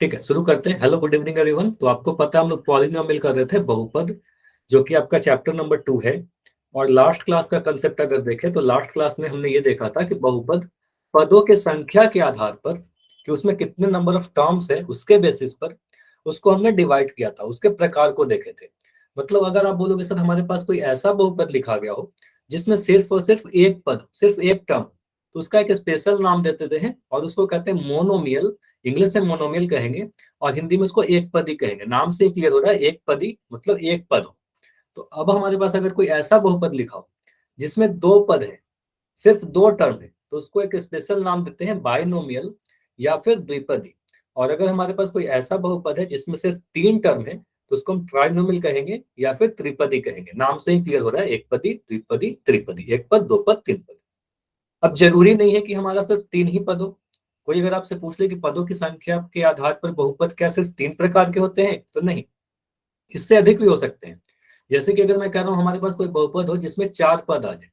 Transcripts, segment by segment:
ठीक है, शुरू करते हैं। Hello, good evening everyone. तो आपको पता है हम लोग पॉलिनोमियल कर रहे थे, बहुपद, जो कि आपका चैप्टर नंबर 2 है। और लास्ट क्लास का कंसेप्ट अगर देखें तो लास्ट क्लास में हमने ये देखा था कि बहुपद पदों के संख्या के आधार पर, कि उसमें कितने नंबर ऑफ टर्म्स है उसके बेसिस पर उसको हमने डिवाइड किया था, उसके प्रकार को देखे थे। मतलब अगर आप बोलोगे सर हमारे पास कोई ऐसा बहुपद लिखा गया हो जिसमें सिर्फ और सिर्फ एक पद, सिर्फ एक टर्म, तो उसका एक स्पेशल नाम देते हैं और उसको कहते हैं मोनोमियल। इंग्लिश में मोनोमियल कहेंगे और हिंदी में उसको एक पदी कहेंगे। नाम से क्लियर हो रहा है, एक पदी मतलब एक पद हो। तो अब हमारे पास अगर कोई ऐसा बहुपद लिखा हो जिसमें दो पद है, सिर्फ दो टर्म है, तो उसको एक स्पेशल नाम देते हैं बाइनोमियल या फिर द्विपदी। और अगर हमारे पास कोई ऐसा बहुपद है जिसमें सिर्फ तीन टर्म है, तो उसको हम ट्राइनोमियल कहेंगे या फिर त्रिपदी कहेंगे। नाम से ही क्लियर हो रहा है, एक पदी, द्विपदी, त्रिपदी, एक पद, दो पद, तीन पद। अब जरूरी नहीं है कि हमारा सिर्फ तीन ही पद हो। कोई अगर आपसे पूछ ले कि पदों की संख्या के आधार पर बहुपद क्या सिर्फ तीन प्रकार के होते हैं, तो नहीं, इससे अधिक भी हो सकते हैं। जैसे कि अगर मैं कह रहा हूं हमारे पास कोई बहुपद हो जिसमें चार पद आ जाए,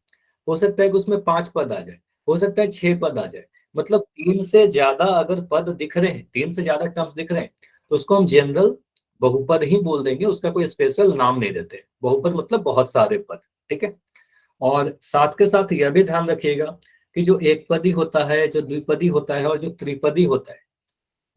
हो सकता है कि उसमें पांच पद आ जाए, हो सकता है छह पद आ जाए। मतलब तीन से ज्यादा अगर पद दिख रहे हैं, तीन से ज्यादा टर्म्स दिख रहे हैं, तो उसको हम जनरल बहुपद ही बोल देंगे, उसका कोई स्पेशल नाम नहीं देते। बहुपद मतलब बहुत सारे पद। ठीक है। और साथ के साथ यह भी ध्यान रखिएगा कि जो एक पदी होता है, जो द्विपदी होता है और जो त्रिपदी होता है,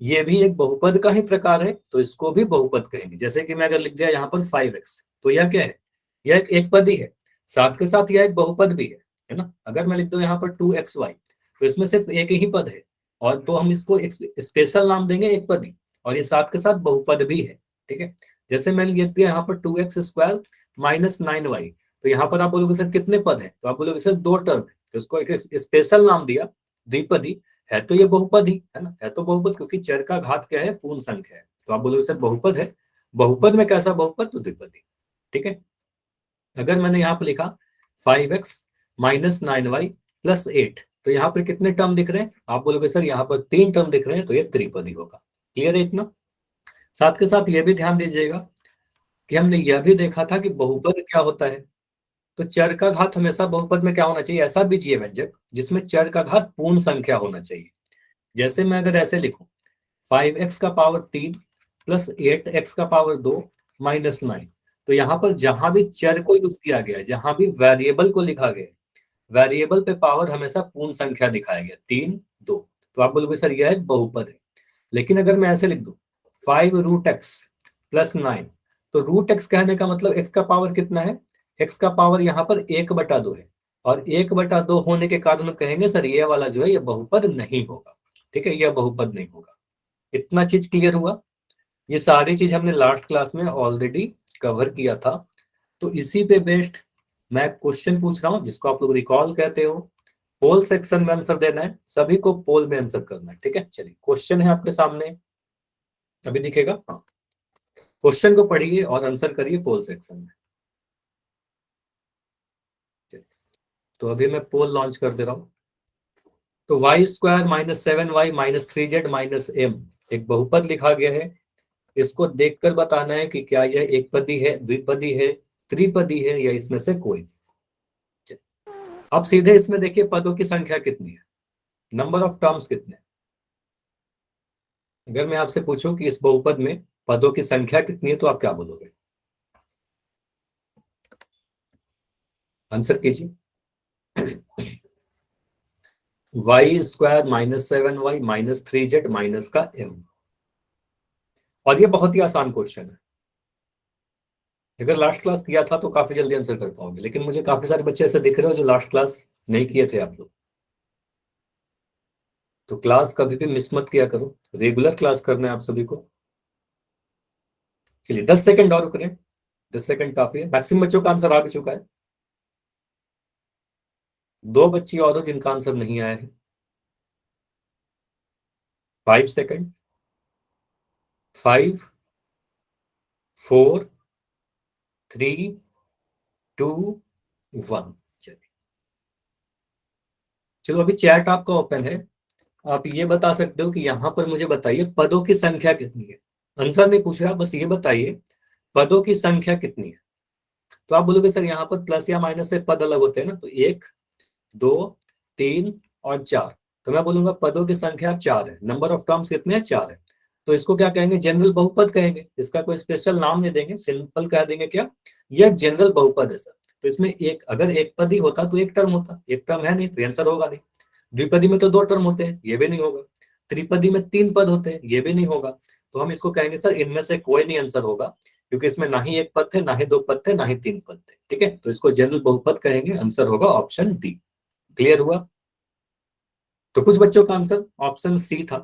ये भी एक बहुपद का ही प्रकार है, तो इसको भी बहुपद कहेंगे। जैसे कि मैं अगर लिख दिया यहाँ पर 5x, तो यह क्या है? यह एक पदी है, साथ के साथ यह एक बहुपद भी है ना। अगर मैं लिख दूं यहाँ पर 2xy, तो इसमें सिर्फ एक ही पद है, और तो हम इसको एक स्पेशल नाम देंगे एक पदी, और ये साथ के साथ बहुपद भी है। ठीक है। जैसे मैंने लिख दिया यहाँ पर 2x² माइनस 9y, तो यहाँ पर आप बोलोगे सर कितने पद है, तो आप बोलोगे सर दो टर्म है, तो उसको एक स्पेशल नाम दिया द्विपदी। है तो ये बहुपद ही है ना, है तो बहुपद, क्योंकि चर का घात क्या है? पूर्ण संख्या है। तो आप बोलोगे सर बहुपद है, बहुपद में कैसा बहुपद? तो द्विपदी। ठीक है। अगर मैंने यहाँ पर लिखा 5x माइनस 9y प्लस 8, तो यहाँ पर कितने टर्म दिख रहे हैं? आप बोलोगे सर यहाँ पर तीन टर्म दिख रहे हैं, तो ये त्रिपदी होगा। क्लियर है इतना? साथ के साथ ये भी ध्यान दीजिएगा कि हमने यह भी देखा था कि बहुपद क्या होता है। तो चर का घात हमेशा बहुपद में क्या होना चाहिए? ऐसा बीजीय व्यंजक जिसमें चर का घात पूर्ण संख्या होना चाहिए। जैसे मैं अगर ऐसे लिखूं 5x का पावर 3 प्लस 8x का पावर 2 माइनस 9, तो यहाँ पर जहां भी चर को यूज किया गया है, जहां भी वेरिएबल को लिखा गया है, वेरिएबल पे पावर हमेशा पूर्ण संख्या दिखाया गया, 3 2, तो आप बोलोगे सर यह एक बहुपद है। लेकिन अगर मैं ऐसे लिख दूं 5√x प्लस 9, तो रूट एक्स कहने का मतलब x का पावर कितना है? x का पावर यहाँ पर 1/2 है, और 1/2 होने के कारण हम कहेंगे सर ये वाला जो है ये बहुपद नहीं होगा। ठीक है, यह बहुपद नहीं होगा। इतना चीज क्लियर हुआ? ये सारी चीज हमने लास्ट क्लास में ऑलरेडी कवर किया था। तो इसी पे बेस्ड मैं क्वेश्चन पूछ रहा हूँ, जिसको आप लोग रिकॉल कहते हो। पोल सेक्शन में आंसर देना है, सभी को पोल में आंसर करना है। ठीक है, चलिए क्वेश्चन है आपके सामने, अभी दिखेगा। हाँ, क्वेश्चन को पढ़िए और आंसर करिए पोल सेक्शन में। तो अभी मैं पोल लॉन्च कर दे रहा हूँ। तो y² minus 7y minus 3z minus m एक बहुपद लिखा गया है। इसको देखकर बताना है कि क्या यह एक पदी है, द्विपदी है, त्रिपदी है, या इसमें से कोई। अब सीधे इसमें देखिए पदों की संख्या कितनी है, नंबर ऑफ टर्म्स कितने हैं। अगर मैं आपसे पूछूं कि इस बहुपद में पदों की संख्या कितनी है, तो आप क्या बोलोगे? आंसर कीजिए। y² minus 7y minus 3z minus का m। और ये बहुत ही आसान क्वेश्चन है, अगर लास्ट क्लास किया था तो काफी जल्दी आंसर कर पाओगे। लेकिन मुझे काफी सारे बच्चे ऐसे दिख रहे हो जो लास्ट क्लास नहीं किए थे आप लोग। तो क्लास कभी भी मिस मत किया करो, रेगुलर क्लास करना है आप सभी को। चलिए 10 सेकंड और रुक रहे हैं, 10 सेकंड काफी है। मैक्सिमम बच्चों का आंसर आ भी चुका है। दो बच्ची और हो जिनका आंसर नहीं आया है। 5 सेकंड, 5 4 3 2 1। चलिए, चलो अभी चैट आपका ओपन है। आप ये बता सकते हो कि यहाँ पर मुझे बताइए पदों की संख्या कितनी है। आंसर नहीं पूछ रहा, बस ये बताइए पदों की संख्या कितनी है। तो आप बोलोगे सर यहाँ पर प्लस या माइनस से पद अलग होते हैं ना, तो 1 2 3 और 4। तो मैं बोलूंगा पदों की संख्या 4 है, नंबर ऑफ टर्म्स कितने हैं? 4 है। तो इसको क्या कहेंगे, जनरल बहुपद कहेंगे। इसका कोई स्पेशल नाम नहीं देंगे, सिंपल कह देंगे क्या, यह जनरल बहुपद है सर। तो इसमें एक अगर एक पदी होता तो एक टर्म होता, एक टर्म है नहीं तो आंसर होगा नहीं। द्विपदी में तो दो टर्म होते हैं, ये भी नहीं होगा। त्रिपदी में तीन पद होते हैं, ये भी नहीं होगा। तो हम इसको कहेंगे सर इनमें से कोई नहीं आंसर होगा, क्योंकि इसमें ना ही एक पद थे, ना ही दो पद थे, ना ही तीन पद थे। ठीक है, तो इसको जनरल बहुपद कहेंगे, आंसर होगा ऑप्शन डी। क्लियर हुआ? तो कुछ बच्चों का आंसर ऑप्शन सी था।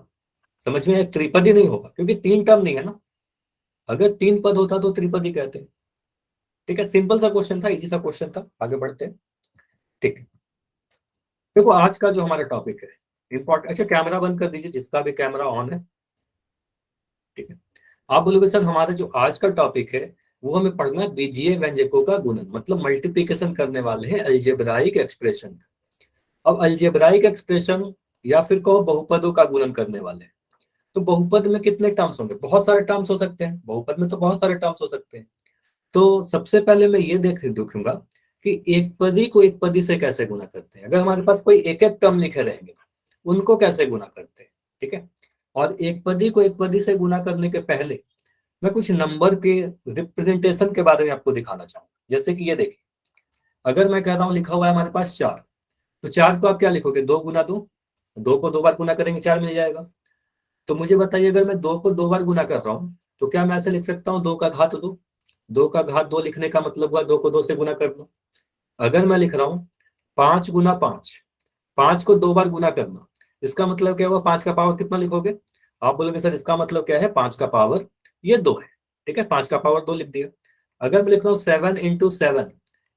समझ में, एक त्रिपदी नहीं होगा क्योंकि तीन टर्म नहीं है ना। अगर तीन पद होता तो त्रिपदी कहते हैं। ठीक है, सिंपल सा क्वेश्चन था, इजी सा क्वेश्चन था। आगे बढ़ते हैं। ठीक है, देखो आज का जो हमारा टॉपिक है इंपॉर्टेंट। अच्छा, कैमरा बंद कर दीजिए जिसका भी कैमरा ऑन है। ठीक है, आप बोलोगे सर हमारा जो आज का टॉपिक है वो हमें पढ़ना है बीजीय व्यंजकों का गुणन, मतलब मल्टीप्लिकेशन करने वाले हैं अलजेब्राइक एक्सप्रेशन। अब अलजेब्राइक एक्सप्रेशन या फिर कहो बहुपदों का गुणन करने वाले हैं। तो बहुपद में कितने टर्म्स होंगे, बहुत सारे टर्म्स हो सकते हैं बहुपद में, तो बहुत सारे टर्म्स हो सकते हैं। तो सबसे पहले मैं ये देखूंगा कि एक पदी को एक पदी से कैसे गुना करते हैं। अगर हमारे पास कोई एक एक टर्म लिखे रहेंगे उनको कैसे गुना करते हैं। ठीक है, और एक पदी को एक पदी से गुना करने के पहले मैं कुछ नंबर के रिप्रेजेंटेशन के बारे में आपको दिखाना चाहूंगा। जैसे कि ये देखिए, अगर मैं कह रहा हूँ लिखा हुआ है हमारे पास चार, तो चार को आप क्या लिखोगे, दो गुना दो, दो को दो बार गुना करेंगे चार मिल जाएगा। तो मुझे बताइए, अगर मैं दो को दो बार गुना कर रहा हूँ तो क्या मैं ऐसे लिख सकता हूँ दो का घात दो। दो का घात दो लिखने का मतलब हुआ दो को दो से गुना करना। अगर मैं लिख रहा हूँ पांच गुना पांच, पांच को दो बार गुना करना, इसका मतलब क्या हुआ, पांच का पावर कितना लिखोगे। आप बोलोगे सर इसका मतलब क्या है, पांच का पावर ये दो है। ठीक है, पांच का पावर दो लिख दिया। अगर मैं लिख रहा हूँ सेवन इंटू सेवन,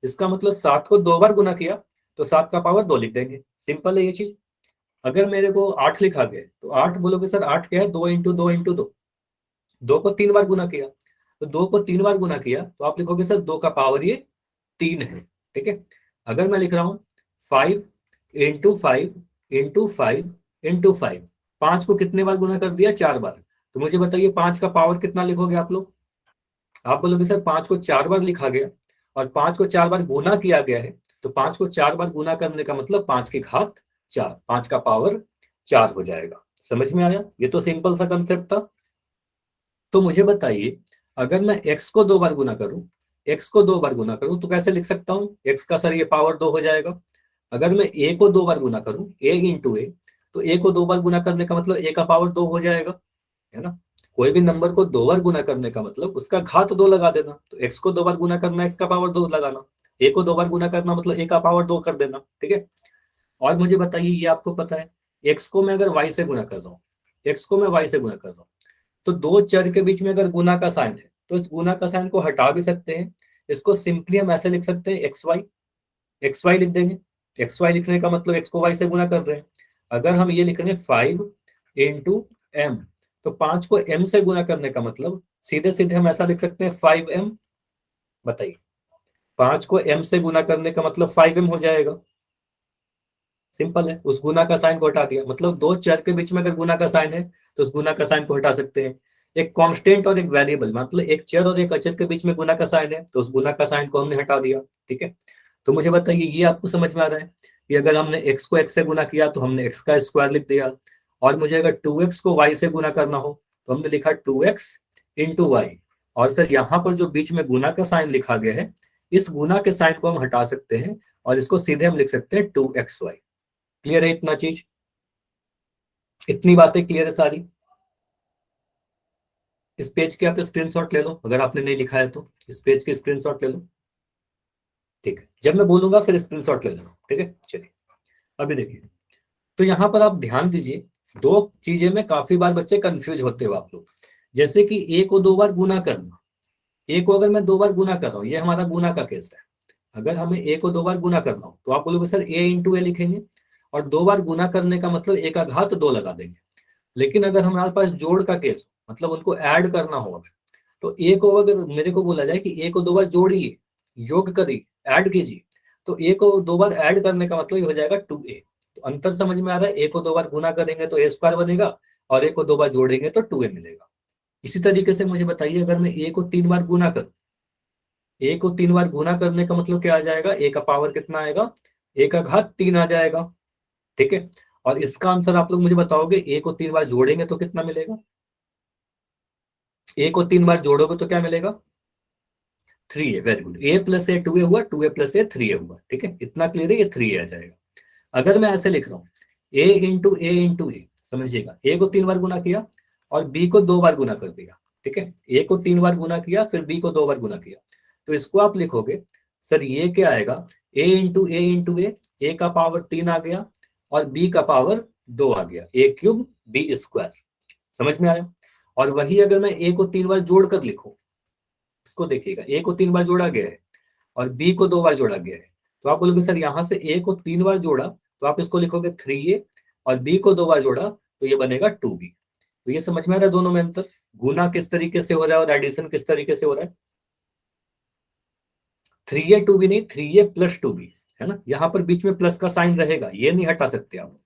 इसका मतलब सात को दो बार गुना किया तो सात का पावर दो लिख देंगे। सिंपल है ये चीज। अगर मेरे को आठ लिखा गया तो आठ बोलोगे सर आठ क्या है, दो इंटू दो इंटू दो, दो को तीन बार गुना किया। तो दो को तीन बार गुना किया तो आप लिखोगे सर दो का पावर ये तीन है। ठीक है, अगर मैं लिख रहा हूँ five into five into five into five, पांच को कितने बार गुना कर दिया, चार बार। तो मुझे बताइए पांच का पावर कितना लिखोगे आप लोग। आप बोलोगे सर पांच को चार बार लिखा गया और पांच को चार बार गुना किया गया है, तो पांच को चार बार गुना करने का मतलब पांच की घात चार, पांच का पावर चार हो जाएगा। समझ में आया, ये तो सिंपल सा कंसेप्ट था। तो मुझे बताइए, अगर मैं x को दो बार गुना करूं, x को दो बार गुना करूं तो कैसे लिख सकता हूं, x का सर ये पावर दो हो जाएगा। अगर मैं a को दो बार गुना करूं, a इंटू ए, तो a को दो बार गुना करने का मतलब a का पावर दो हो जाएगा, है ना। कोई भी नंबर को दो बार गुना करने का मतलब उसका घात दो लगा देना। तो x को दो बार गुना करना, x का पावर दो लगाना। a को दो बार गुना करना मतलब a का पावर दो कर देना। ठीक है, और मुझे बताइए, ये आपको पता है x को मैं अगर y से गुना कर रहा हूँ, x को मैं y से गुना कर रहा हूँ, तो दो चर के बीच में अगर गुना का साइन है तो इस गुना का साइन को हटा भी सकते हैं। इसको सिंपली हम ऐसे लिख सकते हैं एक्स वाई लिख देंगे। एक्स वाई लिखने का मतलब एक्स को वाई से गुना कर रहे हैं। अगर हम ये लिख रहे हैं फाइव इंटू एम, तो पांच को एम से गुना करने का मतलब सीधे सीधे हम ऐसा लिख सकते हैं फाइव एम। बताइए, पांच को एम से गुना करने का मतलब फाइव एम हो जाएगा। सिंपल है, उस गुना का साइन को हटा दिया, मतलब दो चर के बीच में अगर गुना का साइन है तो उस गुना का साइन को हटा सकते हैं। एक कांस्टेंट और एक वेरिएबल, मतलब एक चर और एक अचर के बीच में गुना का साइन है तो उस गुना का साइन को हमने हटा दिया। ठीक है, तो मुझे बताइए ये आपको समझ में आ रहा है कि अगर हमने एक्स को एक्स से गुना किया तो हमने एक्स का स्क्वायर लिख दिया, और मुझे अगर टू एक्स को वाई से गुना करना हो तो हमने लिखा टू एक्स इंटू वाई। और सर यहाँ पर जो बीच में गुना का साइन लिखा गया है, इस गुना के साइन को हम हटा सकते हैं और इसको सीधे हम लिख सकते हैं टू एक्स वाई। क्लियर है इतना चीज, इतनी बातें क्लियर है सारी। इस पेज के आप स्क्रीनशॉट ले लो, अगर आपने नहीं लिखा है तो इस पेज की स्क्रीनशॉट ले लो। ठीक है, जब मैं बोलूंगा फिर स्क्रीनशॉट ले लेना। ठीक है, चलिए अभी देखिए। तो यहाँ पर आप ध्यान दीजिए, दो चीजें में काफी बार बच्चे कंफ्यूज होते हो आप लोग। जैसे कि ए को दो बार गुना करना, ए को अगर मैं दो बार गुना कर रहा हूँ, ये हमारा गुना का केस है। अगर हमें ए को दो बार गुना करना हो तो आप बोलोगे सर ए इंटू ए लिखेंगे, और दो बार गुना करने का मतलब ए का घात दो लगा देंगे। लेकिन अगर हमारे पास जोड़ का केस, मतलब उनको ऐड करना हो, तो ए को अगर मेरे को बोला जाए कि ए को दो बार जोड़िए, योग करिए, ऐड कीजिए, तो ए को दो बार ऐड करने का मतलब ये हो जाएगा टू ए। तो अंतर समझ में आ रहा है, ए को दो बार गुना करेंगे तो ए स्क्वायर बनेगा, और ए को दो बार जोड़ेंगे तो टू ए मिलेगा। इसी तरीके से मुझे बताइए, अगर मैं ए को तीन बार गुना करूं, ए को तीन बार गुना करने का मतलब क्या आ जाएगा, ए का पावर कितना आएगा, ए का घात तीन आ जाएगा। ठीक है, और इसका आंसर आप लोग मुझे बताओगे, ए को तीन बार जोड़ेंगे तो कितना मिलेगा। ए को 3 बार जोड़ोगे तो क्या मिलेगा? 3a। Very good. a plus A 2a हुआ, 2a प्लस ए 3a हुआ। ठीक है, इतना क्लियर है, ये 3a आ जाएगा। अगर मैं ऐसे लिख रहा हूँ a इंटू ए इंटू ए, समझिएगा, a को 3 बार गुना किया और b को 2 बार गुना कर दिया। ठीक है, a को 3 बार गुना किया, फिर b को 2 बार गुना किया, तो इसको आप लिखोगे सर ये क्या आएगा? a इंटू ए इंटू ए का पावर 3 आ गया और b का पावर 2 आ गया, a क्यूब b स्क्वायर। समझ में आया? और वही अगर मैं a को 3 बार जोड़ कर लिखूं, इसको देखिएगा, a को 3 बार जोड़ा गया है और b को 2 बार जोड़ा गया है, तो आप बोलोगे सर यहाँ से a को 3 बार जोड़ा, तो आप इसको लिखोगे 3a, और b को 2 बार जोड़ा तो ये बनेगा 2b। तो ये समझ में आ रहा है दोनों में अंतर, गुना किस तरीके से हो रहा है और एडिशन किस तरीके से हो रहा है। 3a 2b नहीं, 3a प्लस 2b, है ना। यहाँ पर बीच में प्लस का साइन रहेगा, ये नहीं हटा सकते आप,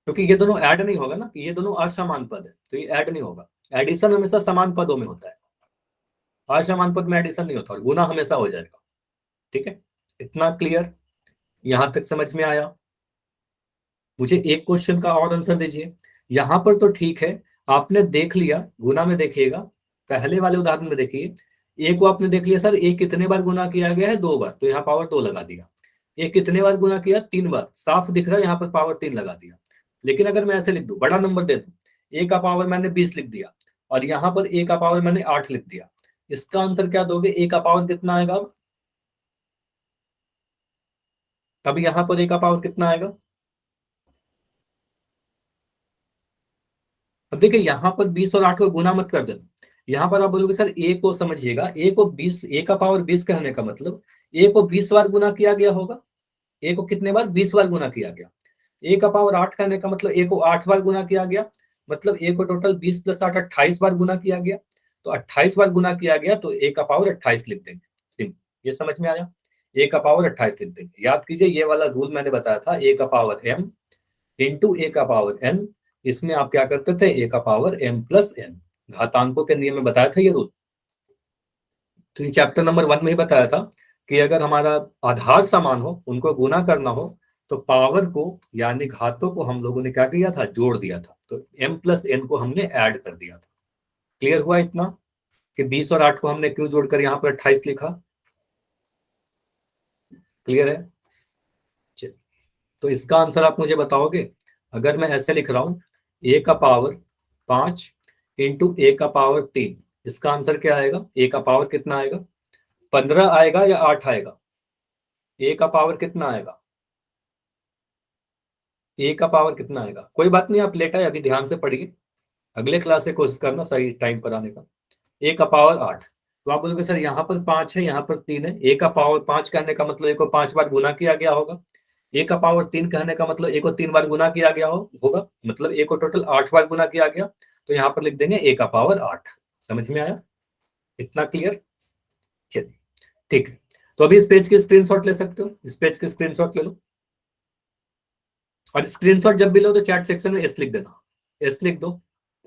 क्योंकि ये दोनों ऐड नहीं होगा ना, ये दोनों असमान पद है, तो ये ऐड नहीं होगा। एडिशन हमेशा समान पदों में होता है, असमान पद में एडिशन नहीं होता, और गुना हमेशा हो जाएगा। ठीक है, इतना क्लियर, यहां तक समझ में आया? मुझे एक क्वेश्चन का और आंसर दीजिए। यहां पर तो ठीक है, आपने देख लिया, गुना में देखिएगा, पहले वाले उदाहरण में देखिए, ए को आपने देख लिया सर ए कितने बार गुना किया गया है? 2 बार, तो यहाँ पावर 2 लगा दिया। ए कितने बार गुना किया? 3 बार, साफ दिख रहा है, यहाँ पर पावर 3 लगा दिया। लेकिन अगर मैं ऐसे लिख दूं, बड़ा नंबर दे दूं, ए का पावर मैंने 20 लिख दिया और यहाँ पर ए का पावर मैंने 8 लिख दिया, इसका आंसर क्या दोगे? ए का पावर कितना आएगा? अब यहाँ पर ए का पावर कितना आएगा? अब देखिए, यहाँ पर 20 और 8 को गुना मत कर देना, यहाँ पर आप बोलोगे सर ए को, समझिएगा, ए को 20, ए का पावर 20 कहने का मतलब ए को 20 बार गुना किया गया होगा। ए को कितने बार? 20 बार गुना किया गया। ए का पावर 8 कहने का मतलब ए को 8 बार गुना किया गया, मतलब ए को टोटल 20 प्लस 8 28 बार गुना किया गया। तो 28 बार गुना किया गया, तो ए का पावर 28 लिख देंगे। ये समझ में आया? ए का पावर 28 लिख देंगे। याद कीजिए, ये वाला रूल मैंने बताया था, ए का पावर m इंटू ए का पावर n। इसमें आप क्या करते थे? ए का पावर m प्लस n, घातांकों के नियम में बताया था ये रूल। तो ये चैप्टर नंबर 1 में ही बताया था कि अगर हमारा आधार समान हो, उनको गुना करना हो, तो पावर को यानी घातों को हम लोगों ने क्या किया था? जोड़ दिया था। तो m प्लस n को हमने ऐड कर दिया था। क्लियर हुआ इतना कि 20 और 8 को हमने क्यों जोड़कर यहाँ पर 28 लिखा? क्लियर है? चलिए, तो इसका आंसर आप मुझे बताओगे। अगर मैं ऐसे लिख रहा हूं, ए का पावर 5 इंटू ए का पावर 3, इसका आंसर क्या आएगा? ए का पावर कितना आएगा? 15 आएगा या 8 आएगा? ए का पावर कितना आएगा? ए का पावर कितना आएगा? कोई बात नहीं, आप लेट आए, अभी ध्यान से पढ़िए, अगले क्लास से कोशिश करना सही टाइम पर आने का। ए का पावर 8, तो आप बोलोगे सर यहाँ पर 5 है, यहाँ पर 3 है, ए का पावर 5 कहने का मतलब ए को 5 बार गुना किया गया होगा, ए का पावर 3 कहने का मतलब ए को 3 बार गुना किया गया होगा, मतलब ए को टोटल 8 बार गुना किया गया, तो यहाँ पर लिख देंगे ए का पावर 8। समझ में आया? इतना क्लियर? चलिए, ठीक है, तो अभी इस पेज की स्क्रीनशॉट ले सकते हो, इस पेज की स्क्रीनशॉट ले लो, और स्क्रीनशॉट जब भी लो तो चैट सेक्शन में एस लिख देना, एस लिख दो,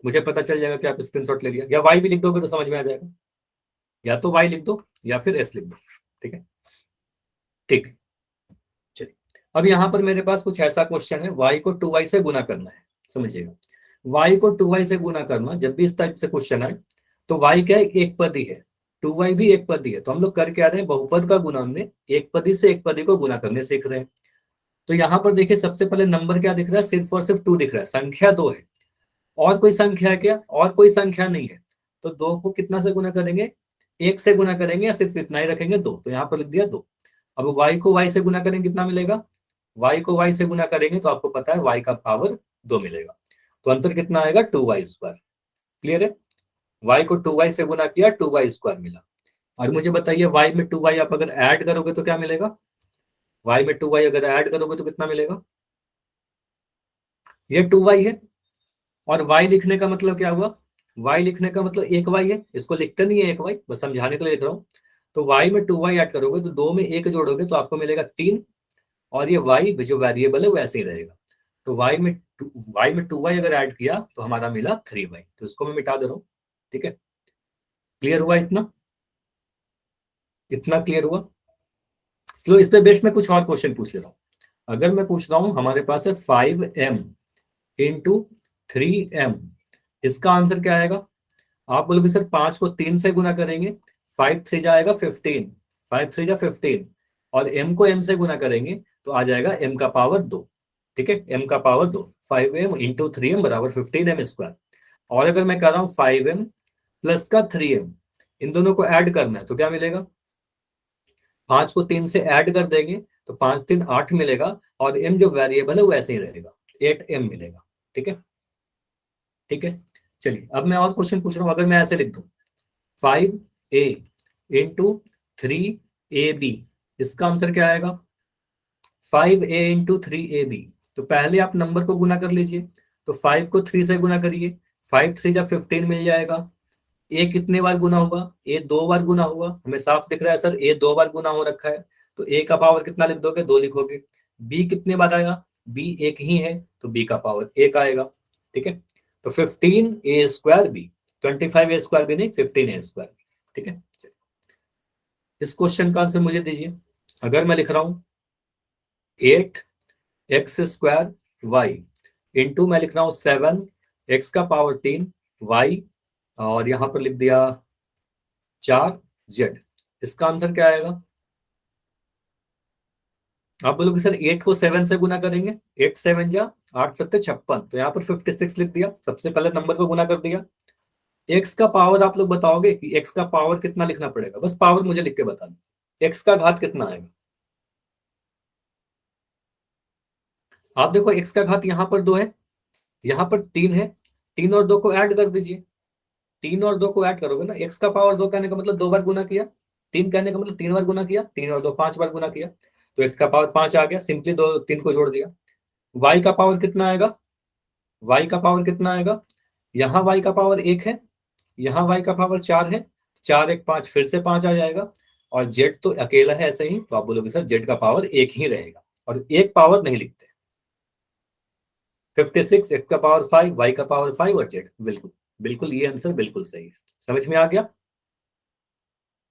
मुझे पता चल जाएगा कि आप स्क्रीनशॉट ले लिया, या वाई भी लिख दोगे तो समझ में आ जाएगा, या तो वाई लिख दो या फिर एस लिख दो। ठीक है, ठीक, चलिए, अब यहाँ पर मेरे पास कुछ ऐसा क्वेश्चन है, y को 2y से गुना करना है। समझिएगा, y को 2y से गुना करना, जब भी इस टाइप से क्वेश्चन आए तो y क्या है? एक पदी है, 2y भी एक पदी है, तो हम लोग कर क्या रहे हैं? बहुपद का गुना हमने एक पदी से एक पदी को गुना करने सीख रहे हैं। तो यहाँ पर देखिए, सबसे पहले नंबर क्या दिख रहा है? सिर्फ और सिर्फ 2 दिख रहा है, संख्या 2 है। और कोई संख्या है क्या? और कोई संख्या नहीं है, तो 2 को कितना से गुना करेंगे? 1 से गुना करेंगे, या सिर्फ इतना ही रखेंगे 2? तो यहाँ पर लिख दिया 2। अब y को y से गुना करेंगे, कितना मिलेगा? y को y से गुना करेंगे तो आपको पता है y का पावर 2 मिलेगा, तो आंसर कितना आएगा? 2y square. क्लियर है? y को 2y से गुना किया, 2y स्क्वायर मिला। और मुझे बताइए, y में 2y आप अगर ऐड करोगे तो क्या मिलेगा? y में 2y अगर ऐड करोगे तो कितना मिलेगा? ये 2y है, और y लिखने का मतलब क्या हुआ? y लिखने का मतलब 1y है, इसको लिखते नहीं है 1y, बस समझाने के लिए लिख रहा हूँ। तो y में 2y ऐड करोगे तो 2 में 1 जोड़ोगे तो आपको मिलेगा 3, और ये y जो वेरिएबल है वो ऐसे ही रहेगा। तो y में 2y अगर ऐड किया तो हमारा मिला 3y, तो इसको मैं मिटा दे रहा हूँ। ठीक है, क्लियर हुआ इतना? इतना क्लियर हुआ? चलो, इस पे बेस्ड में कुछ और क्वेश्चन पूछ ले रहा हूँ। अगर मैं पूछ रहा हूँ, हमारे पास है 5m इंटू 3m, इसका आंसर क्या आएगा? आप बोलोगे सर 5 को 3 से गुना करेंगे, 5 3 जाएगा 15, 5 3 जा 15, और m को m से गुना करेंगे तो आ जाएगा m का पावर 2। ठीक है, m का पावर 2, 5m इंटू 3m बराबर 15m स्क्वायर। और अगर मैं कर रहा हूँ 5m प्लस का 3m, इन दोनों को ऐड करना है तो क्या मिलेगा, 5 को 3 से ऐड कर देंगे तो 5 3 8 मिलेगा, और m जो वेरिएबल है वो ऐसे ही रहेगा, 8m मिलेगा। ठीक है, ठीक है। चलिए अब मैं और क्वेश्चन पूछ रहा हूँ, अगर मैं ऐसे लिख दूं 5a इंटू 3ab, इसका आंसर क्या आएगा, 5a इंटू 3ab। तो पहले आप नंबर को गुना कर लीजिए, तो 5 को 3 से गुना करिए, 5 3 जा 15 मिल जाएगा। ए कितने बार गुना होगा, ए 2 बार गुना होगा, हमें साफ दिख रहा है सर ए 2 बार गुना हो रखा है, तो ए का पावर कितना लिख दोगे, 2 लिखोगे। बी कितने बार आएगा, बी एक ही है तो बी का पावर 1 आएगा। ठीक है, तो 15a² बी, 25a² भी नहीं, 15a²। ठीक है, इस क्वेश्चन का आंसर मुझे दीजिए। अगर मैं लिख रहा हूं 8x² वाई इंटू मैं लिख रहा हूं 7x का पावर 3 वाई, और यहां पर लिख दिया 4z, इसका आंसर क्या आएगा। आप बोलोगे सर 8 को 7 से गुना करेंगे, 8 7 जा 8 7 56, तो यहाँ पर 56 लिख दिया, सबसे पहले नंबर को गुना कर दिया। एक्स का पावर आप लोग बताओगे कि एक्स का पावर कितना लिखना पड़ेगा, बस पावर मुझे लिख के बता दो, एक्स का घात कितना आएगा। आप देखो एक्स का घात यहाँ पर 2 है, यहाँ पर 3 है, 3 और 2 को ऐड कर दीजिए, 3 और 2 को ऐड करोगे ना, एक्स का पावर 2 कहने का मतलब 2 बार गुना किया, 3 कहने का मतलब 3 बार गुना किया, 3 और 2 5 बार गुना किया, तो एक्स का पावर 5 आ गया, सिंपली 2 3 को जोड़ दिया। वाई का पावर कितना आएगा, वाई का पावर कितना आएगा, यहाँ वाई का पावर 1 है, यहाँ वाई का पावर 4 है, 4 1 5, फिर से 5 आ जाएगा, और जेड तो अकेला है ऐसे ही, तो आप बोलोगे सर जेड का पावर 1 ही रहेगा, और एक पावर नहीं लिखते। 56 एक्स का पावर 5, वाई का पावर 5 और जेड, बिल्कुल बिल्कुल ये आंसर बिल्कुल सही है। समझ में आ गया,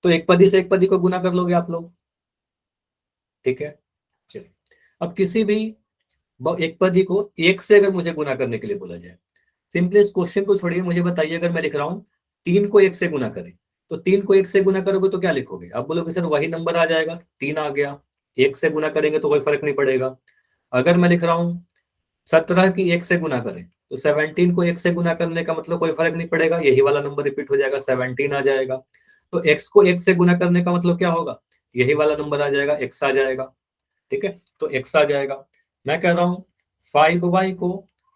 तो एक पदी से एक पदी को गुना कर लोगे आप लोग। ठीक है, चलिए अब किसी भी एक पदी को एक से अगर मुझे गुना करने के लिए बोला जाए, सिंपली इस क्वेश्चन को छोड़िए, मुझे बताइए अगर मैं लिख रहा हूं 3 को 1 से गुना करें, तो 3 को 1 से गुना करोगे तो क्या लिखोगे, आप बोलोगे सर वही नंबर आ जाएगा, 3 आ गया, 1 से गुना करेंगे तो कोई फर्क नहीं पड़ेगा। अगर मैं लिख रहा हूँ 17 की 1 से गुना करें, तो 17 को 1 से गुना करने का मतलब कोई फर्क नहीं पड़ेगा, यही वाला नंबर रिपीट हो जाएगा, 17 आ जाएगा। तो x को 1 से गुना करने का मतलब क्या होगा, यही वाला नंबर आ जाएगा, x आ जाएगा। ठीक है, तो x आ जाएगा। मैं कह रहा हूं 5y को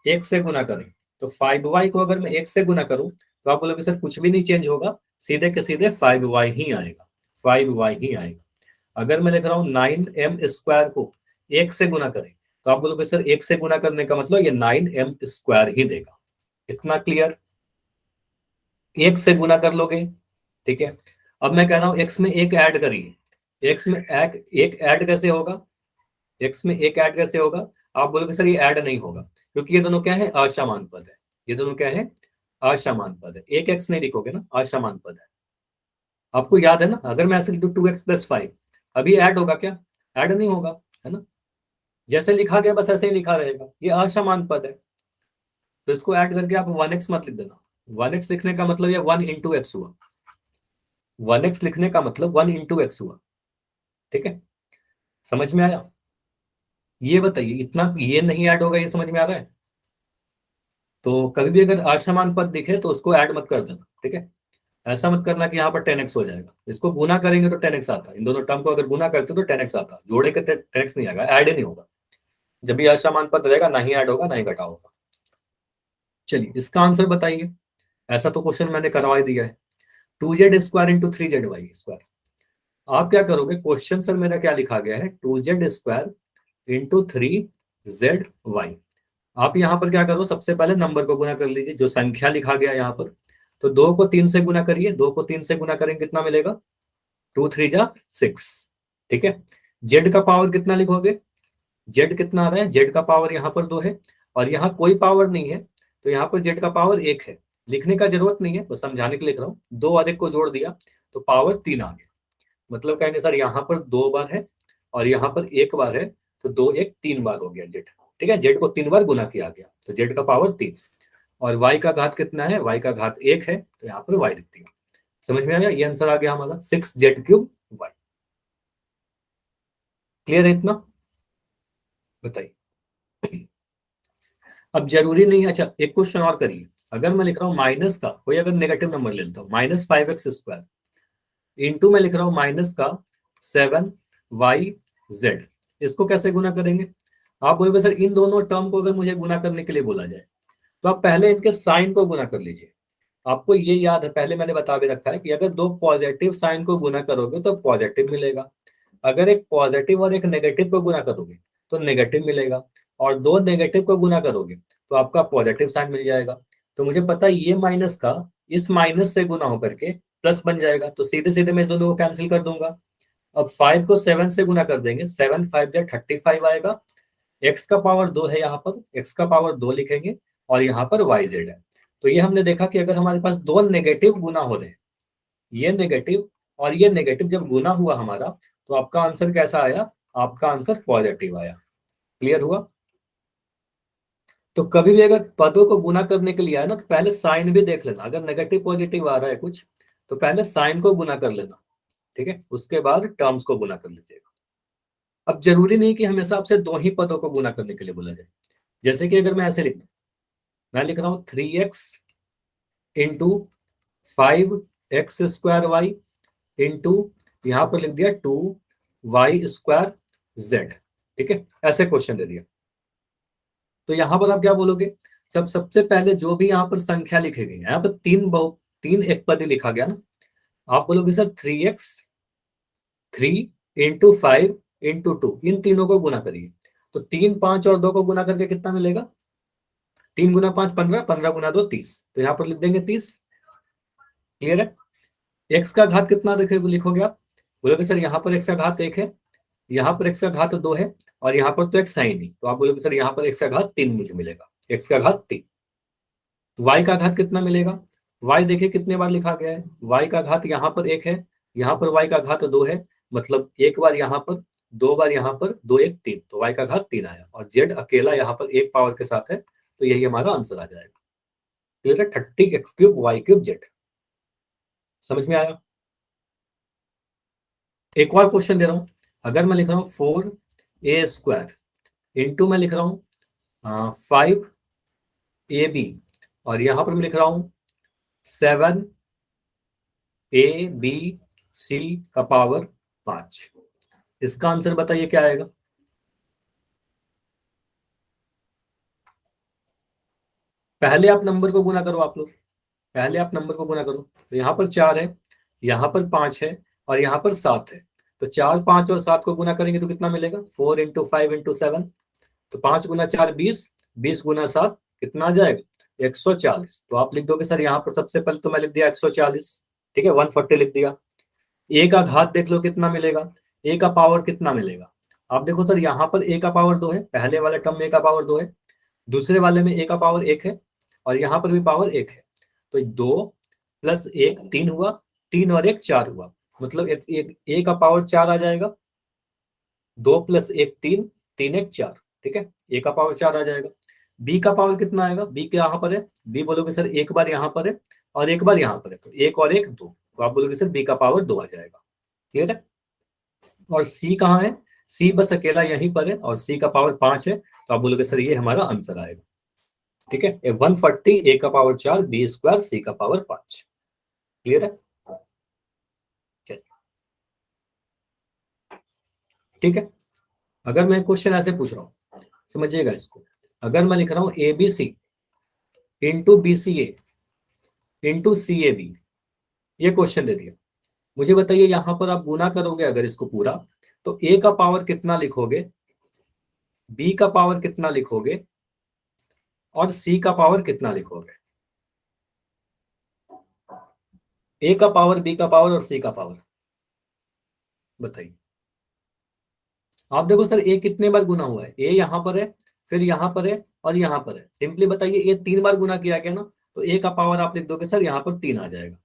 1 से गुना करें, तो 5y को अगर मैं 1 से गुना करूं तो आप बोलोगे सर कुछ भी नहीं चेंज होगा, सीधे के सीधे 5y ही आएगा, 5y ही आएगा। अगर मैं लिख रहा हूँ 9m² को 1 से गुना करें, तो आप बोलोगे सर 1 से गुना करने का मतलब ये 9m² ही देगा। इतना क्लियर, 1 से गुना कर लोगे। ठीक है, अब मैं कह रहा हूँ x में एक ऐड करिए, x में एक ऐड कैसे होगा, x में एक ऐड कैसे होगा, आप बोलोगे सर ये ऐड नहीं होगा, क्योंकि ये दोनों क्या है, असमान पद है, ये दोनों क्या है, असमान पद है, एक x नहीं लिखोगे ना, असमान पद है। आपको याद है ना, अगर मैं ऐसे लिख दूं 2x+5, अभी ऐड होगा क्या, ऐड नहीं होगा, है ना, जैसे लिखा गया बस ऐसे ही लिखा रहेगा, ये असमान पद है, तो इसको ऐड करके आप 1x मत लिख देना, 1x लिखने का मतलब ये 1 इंटू एक्स हुआ, 1x लिखने का मतलब 1 इंटू एक्स हुआ। ठीक है, समझ में आया, ये बताइए, इतना ये नहीं ऐड होगा, ये समझ में आ रहा है। तो कभी भी अगर असमान पद दिखे तो उसको ऐड मत कर देना। ठीक है, ऐसा मत करना कि यहाँ पर 10x हो जाएगा, इसको गुना करेंगे तो 10x आता है, इन दोनों टर्म को अगर गुना करते तो 10x आता, जोड़े के 10x नहीं आएगा, ऐड ही नहीं होगा, जब भी असमान पद रहेगा ना ही ऐड होगा ना ही घटा होगा। चलिए इसका आंसर बताइए, ऐसा तो क्वेश्चन मैंने करवा ही दिया है, 2z² इंटू 3zy²। आप क्या करोगे, क्वेश्चन सर मेरा क्या लिखा गया है, 2z² इंटू 3zy। आप यहाँ पर क्या करो, सबसे पहले नंबर को गुना कर लीजिए, जो संख्या लिखा गया यहाँ पर, तो 2 को 3 से गुना करिए, 2 को 3 से गुना करेंगे कितना मिलेगा, 2 3 जा 6। ठीक है, जेड का पावर कितना लिखोगे, जेड कितना आ रहा है, जेड का पावर यहाँ पर 2 है, और यहाँ कोई पावर नहीं है, तो यहाँ पर जेड का पावर 1 है, लिखने का जरूरत नहीं है, बस समझाने के लिए लिख रहा हूँ, 2 और 1 को जोड़ दिया तो पावर 3 आ गया, मतलब कहेंगे सर यहाँ पर 2 बार है और यहाँ पर 1 बार है, तो 2 1 3 बार हो गया जेड। ठीक है, जेड को 3 बार गुना किया गया, तो जेड का पावर 3। और y का घात कितना है, y का घात 1 है, तो यहाँ पर y लिख दिया। समझ में आ गया, ये आंसर आ गया हमारा 6z³ y। क्लियर है इतना? बताइए। अब जरूरी नहीं है, अच्छा एक क्वेश्चन और करिए, अगर मैं लिख रहा हूँ माइनस का कोई अगर नेगेटिव नंबर ले लेता हूँ, -5x² इंटू मैं लिख रहा हूँ माइनस का 7yz, इसको कैसे गुना करेंगे? आप बोलोगे सर इन दोनों टर्म को अगर मुझे गुना करने के लिए बोला जाए तो आप पहले इनके साइन को गुना कर लीजिए। आपको ये याद है, पहले मैंने बता भी रखा है कि अगर दो पॉजिटिव साइन को गुना करोगे तो पॉजिटिव मिलेगा, अगर एक पॉजिटिव और एक नेगेटिव को गुना करोगे तो नेगेटिव मिलेगा, और दो नेगेटिव को गुना करोगे तो आपका पॉजिटिव साइन मिल जाएगा। तो मुझे पता है ये माइनस का इस माइनस से गुना होकर के प्लस बन जाएगा, तो सीधे सीधे मैं दोनों को कैंसिल कर दूंगा। अब 5 को 7 से गुना कर देंगे, 7 5 जा 35 आएगा, x का पावर 2 है, यहाँ पर x का पावर 2 लिखेंगे, और यहाँ पर yz है। तो ये हमने देखा कि अगर हमारे पास दो नेगेटिव गुना हो रहे हैं, ये नेगेटिव और ये नेगेटिव जब गुना हुआ हमारा, तो आपका आंसर कैसा आया? आपका आंसर पॉजिटिव आया। क्लियर हुआ? तो कभी भी अगर पदों को गुना करने के लिए आए ना, तो पहले साइन भी देख लेना, अगर नेगेटिव पॉजिटिव आ रहा है कुछ तो पहले साइन को गुना कर लेना, ठीक है, उसके बाद टर्म्स को गुना कर लीजिएगा। अब जरूरी नहीं कि हमेशा आपसे दो ही पदों को गुना करने के लिए बोला जाए। जैसे कि अगर मैं ऐसे लिख, मैं लिख रहा हूँ 3x into 5x² y into यहाँ पर लिख दिया 2y² z, ठीक है, ऐसे क्वेश्चन दे दिया। तो यहाँ पर आप क्या बोलोगे? जब सबसे पहले जो भी यहाँ पर संख्या लिखी गई, यहाँ पर तीन एक पद ही लिखा गया ना, आप बोलोगे सर 3x 3 × 5 × 2, इन तीनों को गुना करिए। तो 3 5 और 2 को गुना करके कितना मिलेगा? 3 × 5 15, 15 × 2 30, तो यहाँ पर लिख देंगे 30। क्लियर है? x का घात कितना लिखोगे आप? बोलोगे सर यहाँ पर x का घात 1 है, यहाँ पर x का घात 2 है, और यहाँ पर तो x है ही नहीं, तो आप बोलोगे सर यहाँ पर x का घात 3 मुझे मिलेगा, x का घात 3। y का घात कितना मिलेगा? y देखिए कितने बार लिखा गया है, y का घात यहाँ पर 1 है, यहाँ पर y का घात 2 है, मतलब एक बार यहाँ पर, दो बार यहाँ पर, 2 1 3, तो y का घात 3 आया, और z अकेला यहाँ पर एक पावर के साथ है, तो यही हमारा आंसर आ जाएगा। क्लियर है? 30x³ y³ z। समझ में आया? एक और क्वेश्चन दे रहा हूं, अगर मैं लिख रहा हूं 4a² इंटू मैं लिख रहा हूं 5ab, और यहां पर मैं लिख रहा हूं 7abc का पावर 5, इसका आंसर बताइए क्या आएगा? पहले आप नंबर को गुना करो, आप लोग पहले आप नंबर को गुना करो। तो यहाँ पर 4 है, यहाँ पर 5 है, और यहाँ पर 7 है, तो 4 5 और 7 को गुना करेंगे तो कितना मिलेगा? 4 × 5 × 7, तो 5 × 4 20, 20 × 7 कितना आ जाएगा? 140। तो आप लिख दोगे सर यहाँ पर सबसे पहले तो मैं लिख दिया 140, ठीक है, 140 लिख दिया। ए का घात देख लो कितना मिलेगा, ए का पावर कितना मिलेगा? आप देखो सर यहाँ पर ए का पावर 2 है, पहले वाले टर्म में ए का पावर 2 है, दूसरे वाले में ए का पावर 1 है, और यहाँ पर भी पावर 1 है, तो 2 + 1 3 हुआ, 3 और 1 4 हुआ, मतलब ए का पावर 4 आ जाएगा, 2 + 1 3, 3 1 4, ठीक है, ए का पावर 4 आ जाएगा। बी का पावर कितना आएगा? बी के यहाँ पर है, बी बोलोगे सर एक बार यहाँ पर है और एक बार यहाँ पर है, तो 1 और 1 2, तो आप बोलोगे सर बी का पावर 2 आ जाएगा। क्लियर है? और सी कहाँ है? सी बस अकेला यहीं पर है, और सी का पावर 5 है, तो आप बोलोगे सर ये हमारा आंसर आएगा। ठीक है, 140, ए का पावर 4, b², सी का पावर 5। क्लियर है? ठीक है, अगर मैं क्वेश्चन ऐसे पूछ रहा हूँ, समझिएगा इसको, अगर मैं लिख रहा हूँ ABC into BCA into CAB, ये क्वेश्चन दे दिया, मुझे बताइए यहां पर आप गुना करोगे अगर इसको पूरा, तो A का पावर कितना लिखोगे, B का पावर कितना लिखोगे, और C का पावर कितना लिखोगे? A का पावर, B का पावर और C का पावर बताइए। आप देखो सर ए कितने बार गुना हुआ है, ए यहाँ पर है, फिर यहाँ पर है, और यहाँ पर है, सिंपली बताइए ए 3 बार गुना किया गया ना, तो ए का पावर आप लिख दोगे सर यहाँ पर 3 आ जाएगा।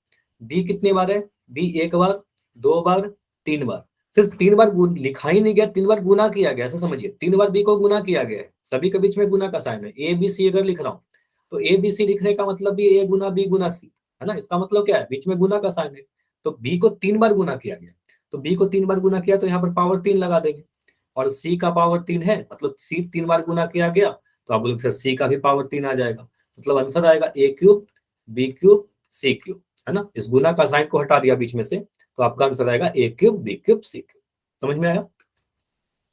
बी कितने बार है? बी 1 बार, 2 बार, 3 बार, सिर्फ 3 बार लिखा ही नहीं गया, 3 बार गुना किया गया, ऐसा समझिए 3 बार बी को गुना किया गया है, सभी के बीच में गुना का साइन है। ए बी सी अगर लिख रहा हूँ तो ए बी सी लिखने का मतलब भी ए गुना बी गुना सी है ना। इसका मतलब क्या है, बीच में गुना का साइन है, तो बी को 3 बार गुना किया गया, तो बी को 3 बार गुना किया तो यहाँ पर पावर 3 लगा देंगे, और सी का पावर 3 है, मतलब सी 3 बार गुना किया गया, तो आप बोलोगे सर सी का भी पावर 3 आ जाएगा, मतलब आंसर आएगा ए cube B cube C cube, है ना। इस गुना का साइन को हटा दिया बीच में से, तो आपका आंसर आएगा ए cube B cube C cube. समझ में आया,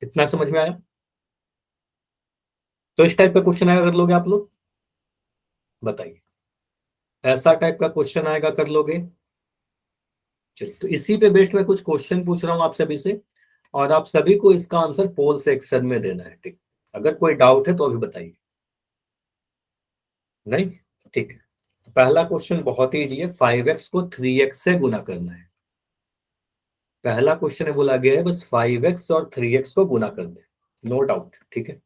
इतना समझ में आया। तो इस टाइप का क्वेश्चन आएगा, कर लोगे आप लोग, बताइए, ऐसा टाइप का क्वेश्चन आएगा, कर लोगे। चलिए, तो इसी पे बेस्ड मैं कुछ क्वेश्चन पूछ रहा हूँ आप सभी से, और आप सभी को इसका आंसर पोल सेक्शन में देना है, ठीक। अगर कोई डाउट है तो अभी बताइए, नहीं, ठीक है। तो पहला क्वेश्चन बहुत ही इजी है, 5x को 3x से गुना करना है। पहला क्वेश्चन है, बोला गया है बस 5x और 3x को गुना कर दे, नो डाउट, ठीक है।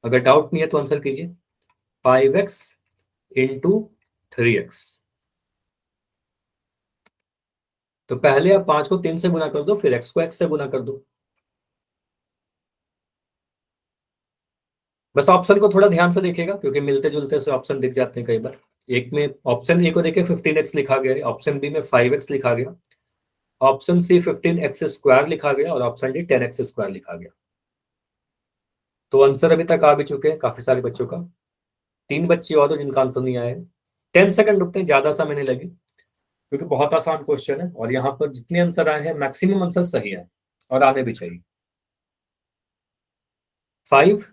अगर डाउट नहीं है तो आंसर कीजिए, 5x इंटू 3x। तो पहले आप 5 को 3 से गुना कर दो, फिर x को x से गुना कर दो। बस ऑप्शन को थोड़ा ध्यान से देखिएगा, क्योंकि मिलते जुलते से ऑप्शन दिख जाते हैं कई बार। एक में ऑप्शन ए को देखिए 15x लिखा गया है, ऑप्शन बी में 5x लिखा गया, ऑप्शन सी 15x स्क्वायर लिखा गया, और ऑप्शन डी 10x स्क्वायर लिखा गया। तो आंसर अभी तक आ भी चुके हैं काफी सारे बच्चों का, 3 बच्चे और जिनका आंसर नहीं आया है। 10 सेकंड रुकते हैं, ज्यादा समय नहीं लगे, क्योंकि बहुत आसान क्वेश्चन है, और यहाँ पर जितने आंसर आए हैं मैक्सिमम आंसर सही है, और आने भी चाहिए। 5,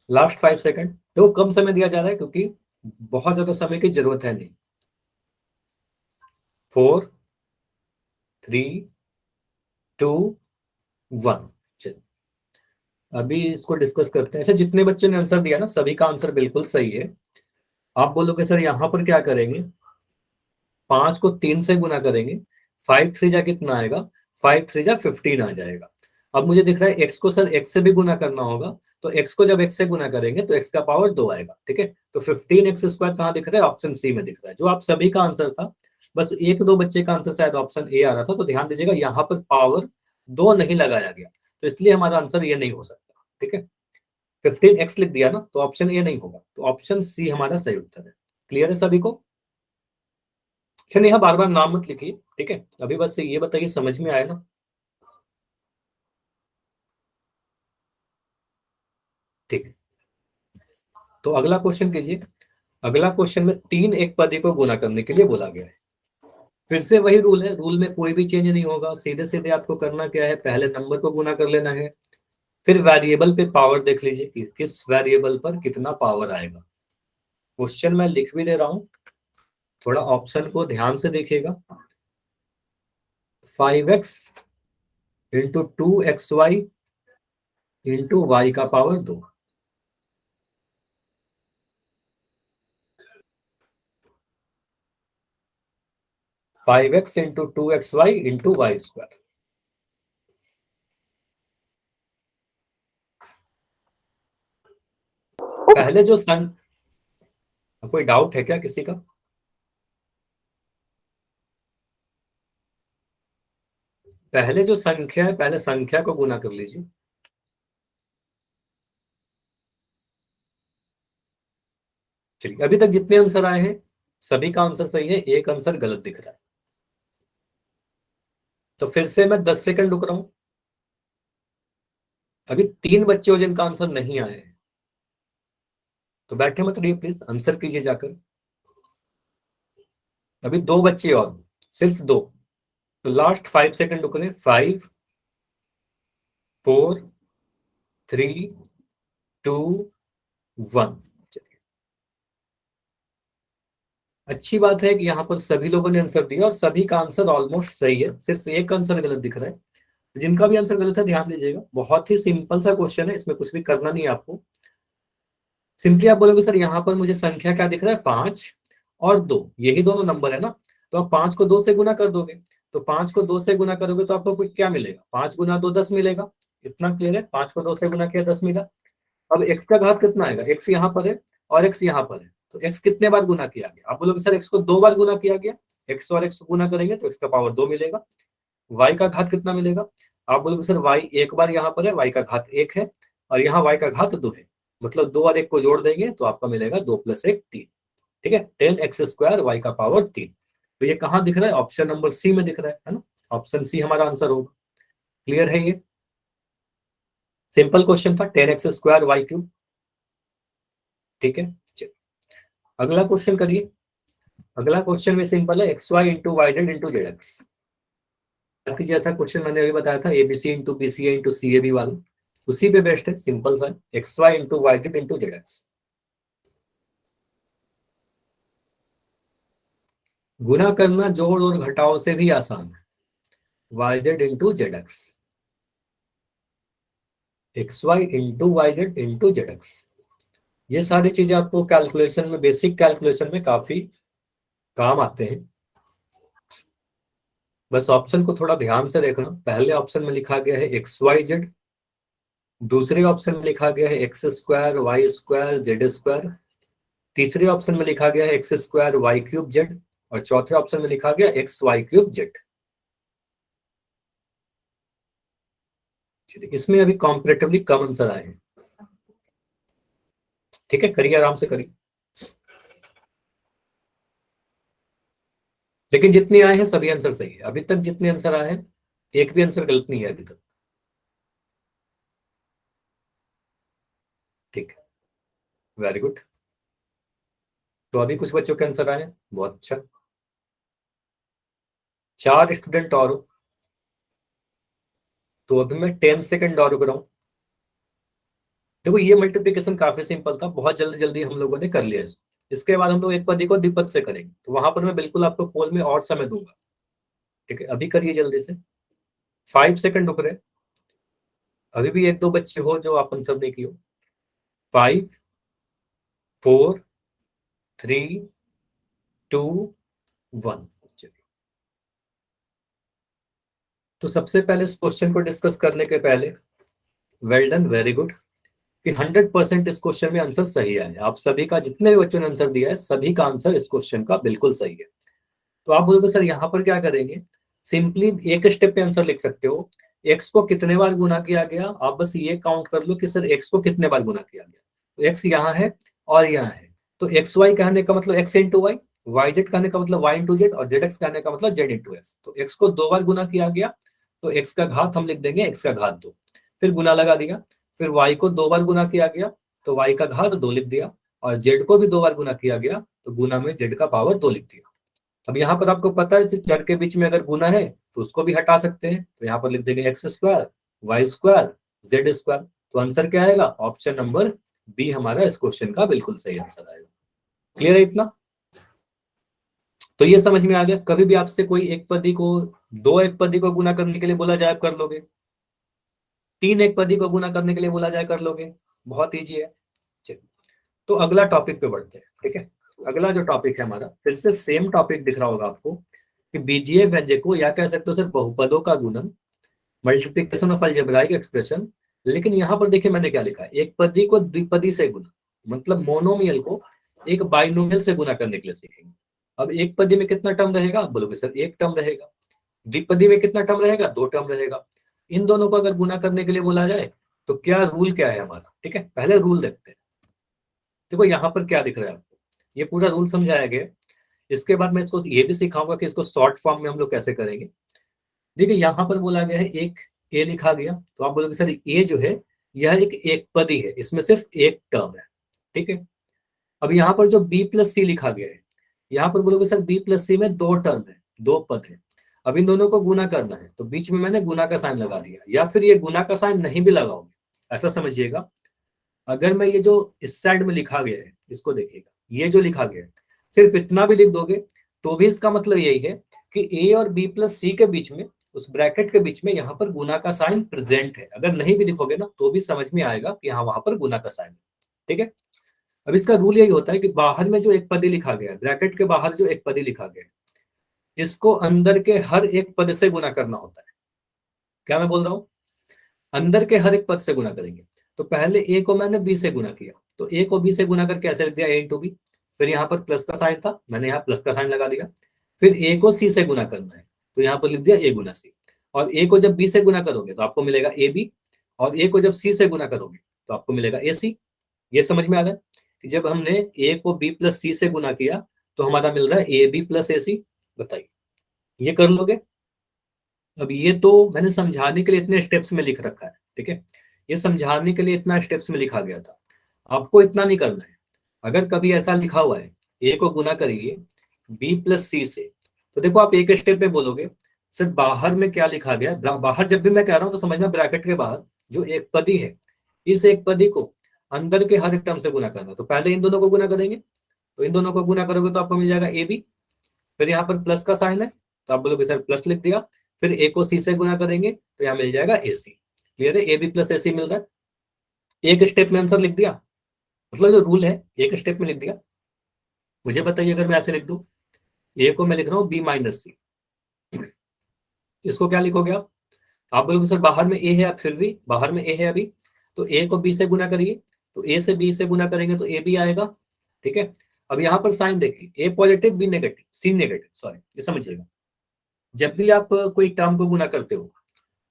लास्ट 5 सेकंड, तो कम समय दिया जा रहा है क्योंकि बहुत ज्यादा समय की जरूरत है नहीं। 4 3 2 1। चलिए, अभी इसको डिस्कस करते हैं। अच्छा, जितने बच्चों ने आंसर दिया ना, सभी का आंसर बिल्कुल सही है। आप बोलोगे सर यहाँ पर क्या करेंगे, 5 को 3 से गुना करेंगे, 5 3 जा कितना आएगा, 5 3 जा 15 आ जाएगा। अब मुझे दिख रहा है x को सर x से भी गुना करना होगा, तो x को जब x से गुना करेंगे तो x का पावर 2 आएगा, ठीक है। तो 15x स्क्वायर कहाँ दिख रहा है, ऑप्शन सी में दिख रहा है, जो आप सभी का आंसर था। बस एक दो बच्चे का आंसर शायद ऑप्शन ए आ रहा था, तो ध्यान दीजिएगा यहाँ पर पावर 2 नहीं लगाया गया, तो इसलिए हमारा आंसर ये नहीं हो सकता, ठीक है। 15x लिख दिया ना, तो ऑप्शन ए नहीं होगा, तो ऑप्शन सी हमारा सही उत्तर है। क्लियर है सभी को। अच्छा, नेहा बार बार नाम मत लिखिए, ठीक है, अभी बस ये बताइए समझ में आया ना। ठीक है, तो अगला क्वेश्चन कीजिए। अगला क्वेश्चन में 3 एक पदी को गुना करने के लिए बोला गया है। फिर से वही रूल है, रूल में कोई भी चेंज नहीं होगा, सीधे सीधे आपको करना क्या है, पहले नंबर को गुना कर लेना है, फिर वेरिएबल पे पावर देख लीजिए कि किस वेरिएबल पर कितना पावर आएगा। क्वेश्चन मैं लिख भी दे रहा हूं, थोड़ा ऑप्शन को ध्यान से देखिएगा। 5x into 2xy into Y का power 2। 5x into 2xy into Y square. पहले जो सन, कोई डाउट है क्या किसी का। पहले जो संख्या है, पहले संख्या को गुना कर लीजिए। चलिए, अभी तक जितने आंसर आए हैं सभी का आंसर सही है, एक आंसर गलत दिख रहा है, तो फिर से मैं 10 सेकंड रुक रहा हूं। अभी 3 बच्चे हो जिनका आंसर नहीं आया है, तो बैठे मत रहिए, प्लीज आंसर कीजिए जाकर। अभी 2 बच्चे और, सिर्फ 2, तो लास्ट 5 सेकंड रुक रहे, 5 4 3 2 1। अच्छी बात है कि यहाँ पर सभी लोगों ने आंसर दिया, और सभी का आंसर ऑलमोस्ट सही है, सिर्फ एक आंसर गलत दिख रहा है। जिनका भी आंसर गलत है ध्यान दीजिएगा, बहुत ही सिंपल सा क्वेश्चन है, इसमें कुछ भी करना नहीं है आपको। सिंपली आप बोलोगे सर यहाँ पर मुझे संख्या क्या दिख रहा है, 5 और 2, यही दोनों नंबर है ना, तो आप 5 को 2 से गुना कर दोगे, तो 5 को 2 से गुना करोगे तो आपको क्या मिलेगा, 5 गुना 2 10 मिलेगा। इतना क्लियर है, 5 को 2 से गुना किया 10 मिला। अब x का घात कितना आएगा, x यहाँ पर है और x यहाँ पर है, तो x कितने बार गुना किया गया, आप बोलोगे सर x को 2 बार गुना किया गया, x और x को गुना करेंगे तो x का पावर 2 मिलेगा। y का घात कितना मिलेगा, आप बोलोगे सर y एक बार यहाँ पर है, y का घात 1 है, और यहाँ y का घात 2 है, मतलब 2 और 1 को जोड़ देंगे तो आपका मिलेगा 2 + 1 3। ठीक है, 10x² y का पावर 3। तो ये कहाँ दिख रहा है? ऑप्शन नंबर सी में दिख रहा है ना? ऑप्शन सी हमारा आंसर होगा। क्लियर है? ये सिंपल क्वेश्चन था, 10x² y³। ठीक है, अगला क्वेश्चन करिए। अगला क्वेश्चन भी सिंपल है, xy into Y Z into Z X. जैसा क्वेश्चन मैंने अभी बताया था, ABC into BCA into CAB वाला, उसी पे बेस्ड है, सिंपल सा, xy into Y Z into Z X. गुना करना जोड़ और घटाओ से भी आसान है, Y Z into Z X, xy into Y Z into Z X. ये सारी चीजें आपको कैलकुलेशन में, बेसिक कैलकुलेशन में काफी काम आते हैं। बस ऑप्शन को थोड़ा ध्यान से देखना। पहले ऑप्शन में लिखा गया है XYZ, दूसरे ऑप्शन में लिखा गया है x² y² z², तीसरे ऑप्शन में लिखा गया है x² y³ z, और चौथे ऑप्शन में लिखा गया xy³ z। इसमें अभी कॉम्परेटिवली कम आंसर आए हैं। ठीक है, करिए, आराम से करिए। लेकिन जितने आए हैं सभी आंसर सही है। अभी तक जितने आंसर आए हैं, एक भी आंसर गलत नहीं है अभी तक। ठीक है, वेरी गुड। तो अभी कुछ बच्चों के आंसर आए हैं, बहुत अच्छा। 4 स्टूडेंट और, तो अभी मैं 10 सेकंड और रुक रहा हूं। देखो, ये मल्टीप्लिकेशन काफी सिंपल था, बहुत जल्दी जल्दी हम लोगों ने कर लिया इसको। इसके बाद हम लोग एक पदी को द्विपद से करेंगे, तो वहां पर मैं बिल्कुल आपको पोल में और समय दूंगा। ठीक है, अभी करिए जल्दी से। 5 सेकंड रुक रहे। अभी भी एक दो बच्चे हो जो आप आंसर नहीं किए हो। 5 4 3 2 1। तो सबसे पहले इस क्वेश्चन को डिस्कस करने के पहले, वेल डन, वेरी गुड, कि 100% इस क्वेश्चन में आंसर सही आया है। आप सभी का, जितने भी बच्चों ने आंसर दिया है, सभी का आंसर इस क्वेश्चन का बिल्कुल सही है। तो आप बोलोगे सर यहाँ पर क्या करेंगे? सिंपली एक स्टेप पे आंसर लिख सकते हो। एक्स को कितने बार गुना किया गया, आप बस ये काउंट कर लो कि सर एक्स को कितने बार गुना किया गया। तो एक्स यहाँ है और यहाँ है, तो एक्स वाई कहने का मतलब x into y, y z कहने का मतलब वाई इंटू जेड, और जेड एक्स कहने का मतलब जेड इंटू एक्स। तो एक्स को 2 बार गुना किया गया, तो एक्स का घात हम लिख देंगे एक्स का घात 2, फिर गुना लगा दिया। फिर वाई को 2 बार गुना किया गया, तो वाई का घात 2 लिख दिया, और जेड को भी 2 बार गुना किया गया, तो गुना में जेड का पावर 2 लिख दिया। अब यहाँ पर आपको पता है चर के बीच में अगर गुना है तो उसको भी हटा सकते हैं, तो यहाँ पर लिख देंगे x² y² z²। तो आंसर क्या आएगा? ऑप्शन नंबर बी हमारा इस क्वेश्चन का बिल्कुल सही आंसर आएगा। क्लियर है इतना? तो ये समझ में आ गया। कभी भी आपसे कोई एक पदी को 2 एक पदी को गुना करने के लिए बोला जाए, आप कर लोगे। 3 एक पदी को गुना करने के लिए बोला जाए, कर लोगे। बहुत ईजी है। चलिए, तो अगला टॉपिक पे बढ़ते हैं। ठीक है, अगला जो टॉपिक है हमारा, फिर से सेम टॉपिक दिख रहा होगा आपको, कि बीजीय व्यंजकों या कह सकते हो सर बहुपदों का गुणन, मल्टीप्लिकेशन ऑफ अलजेब्राइक एक्सप्रेशन। लेकिन यहाँ पर देखिए मैंने क्या लिखा है, एक पदी को द्विपदी से गुना, मतलब मोनोमियल को एक बाइनोमियल से गुना करने के लिए सीखेंगे। अब एक पदी में कितना टर्म रहेगा? आप बोलोगे सर एक टर्म रहेगा। द्विपदी में कितना टर्म रहेगा? 2 टर्म रहेगा। इन दोनों को अगर गुना करने के लिए बोला जाए तो क्या रूल क्या है हमारा? ठीक है, पहले रूल देखते हैं। देखो यहाँ पर क्या दिख रहा है आपको, ये पूरा रूल समझाया गया। इसके बाद मैं इसको ये भी सिखाऊंगा कि इसको शॉर्ट फॉर्म में हम लोग कैसे करेंगे। देखिए यहाँ पर बोला गया है एक ए लिखा गया, तो आप बोलोगे सर ए जो है यह एक पदी है, इसमें सिर्फ एक टर्म है। ठीक है, अब यहाँ पर जो बी प्लस सी लिखा गया है, यहाँ पर बोलोगे सर बी प्लस सी में 2 टर्म है, 2 पद है। अब इन दोनों को गुना करना है, तो बीच में मैंने गुना का साइन लगा दिया, या फिर ये गुना का साइन नहीं भी लगाओगे। ऐसा समझिएगा, अगर मैं ये जो इस साइड में लिखा गया है इसको देखिएगा, ये जो लिखा गया है सिर्फ इतना भी लिख दोगे तो भी इसका मतलब यही है कि ए और बी प्लस सी के बीच में, उस ब्रैकेट के बीच में यहाँ पर गुना का साइन प्रेजेंट है। अगर नहीं भी लिखोगे ना तो भी समझ में आएगा कि हाँ वहां पर गुना का साइन है। ठीक है, अब इसका रूल यही होता है कि बाहर में जो एक पदी लिखा गया है, ब्रैकेट के बाहर जो एक पदी लिखा गया है, इसको अंदर के हर एक पद से गुना करना होता है। क्या मैं बोल रहा हूँ? अंदर के हर एक पद से गुना करेंगे। तो पहले ए को मैंने बी से गुना किया, तो ए को बी से गुना करके ऐसे लिख दिया ए इंटू बी। फिर यहाँ पर प्लस का साइन था, मैंने यहाँ प्लस का साइन लगा दिया। फिर ए को सी से गुना करना है, तो यहाँ पर लिख दिया ए गुना सी। और ए को जब बी से गुना करोगे तो आपको मिलेगा ए बी, और ए को जब सी से गुना करोगे तो आपको मिलेगा ए सी। ये समझ में आ रहा है? कि जब हमने ए को बी प्लस सी से गुना किया तो हमारा मिल रहा है ए बी प्लस ए सी। बताइए, ये कर लोगे? अब ये तो मैंने समझाने के लिए इतने स्टेप्स में लिख रखा है, ठीक है, ये समझाने के लिए इतना स्टेप्स में लिखा गया था, आपको इतना नहीं करना है। अगर कभी ऐसा लिखा हुआ है ए को गुना करिए बी प्लस सी से, तो देखो आप एक स्टेप में बोलोगे सर बाहर में क्या लिखा गया है? बाहर जब भी मैं कह रहा हूं तो समझना ब्रैकेट के बाहर जो एक पदी है, इस एक पदी को अंदर के हर एक टर्म से गुना करना। तो पहले इन दोनों को गुना करेंगे, तो इन दोनों को गुना करोगे तो आपको मिल जाएगा ए बी, फिर यहाँ पर प्लस का साइन है तो आप बोलोगे सर प्लस लिख दिया, फिर ए को सी से गुना करेंगे तो यहाँ मिल जाएगा ए सी। क्लियर है? ए बी प्लस ए सी मिल रहा है, एक स्टेप में आंसर लिख दिया, मतलब जो रूल है एक स्टेप में लिख दिया। मुझे बताइए अगर मैं ऐसे लिख दूं, ए को मैं लिख रहा हूँ बी माइनस सी, इसको क्या लिखोगे आप बोलोगे सर बाहर में ए है, अब फिर भी बाहर में ए है अभी, तो ए को बी से गुना करिए, तो ए से बी से गुना करेंगे तो ए बी आएगा। ठीक है, अब यहाँ पर साइन देखिए, ए पॉजिटिव बी नेगेटिव सी नेगेटिव, सॉरी ये समझिएगा, जब भी आप कोई टर्म को गुना करते हो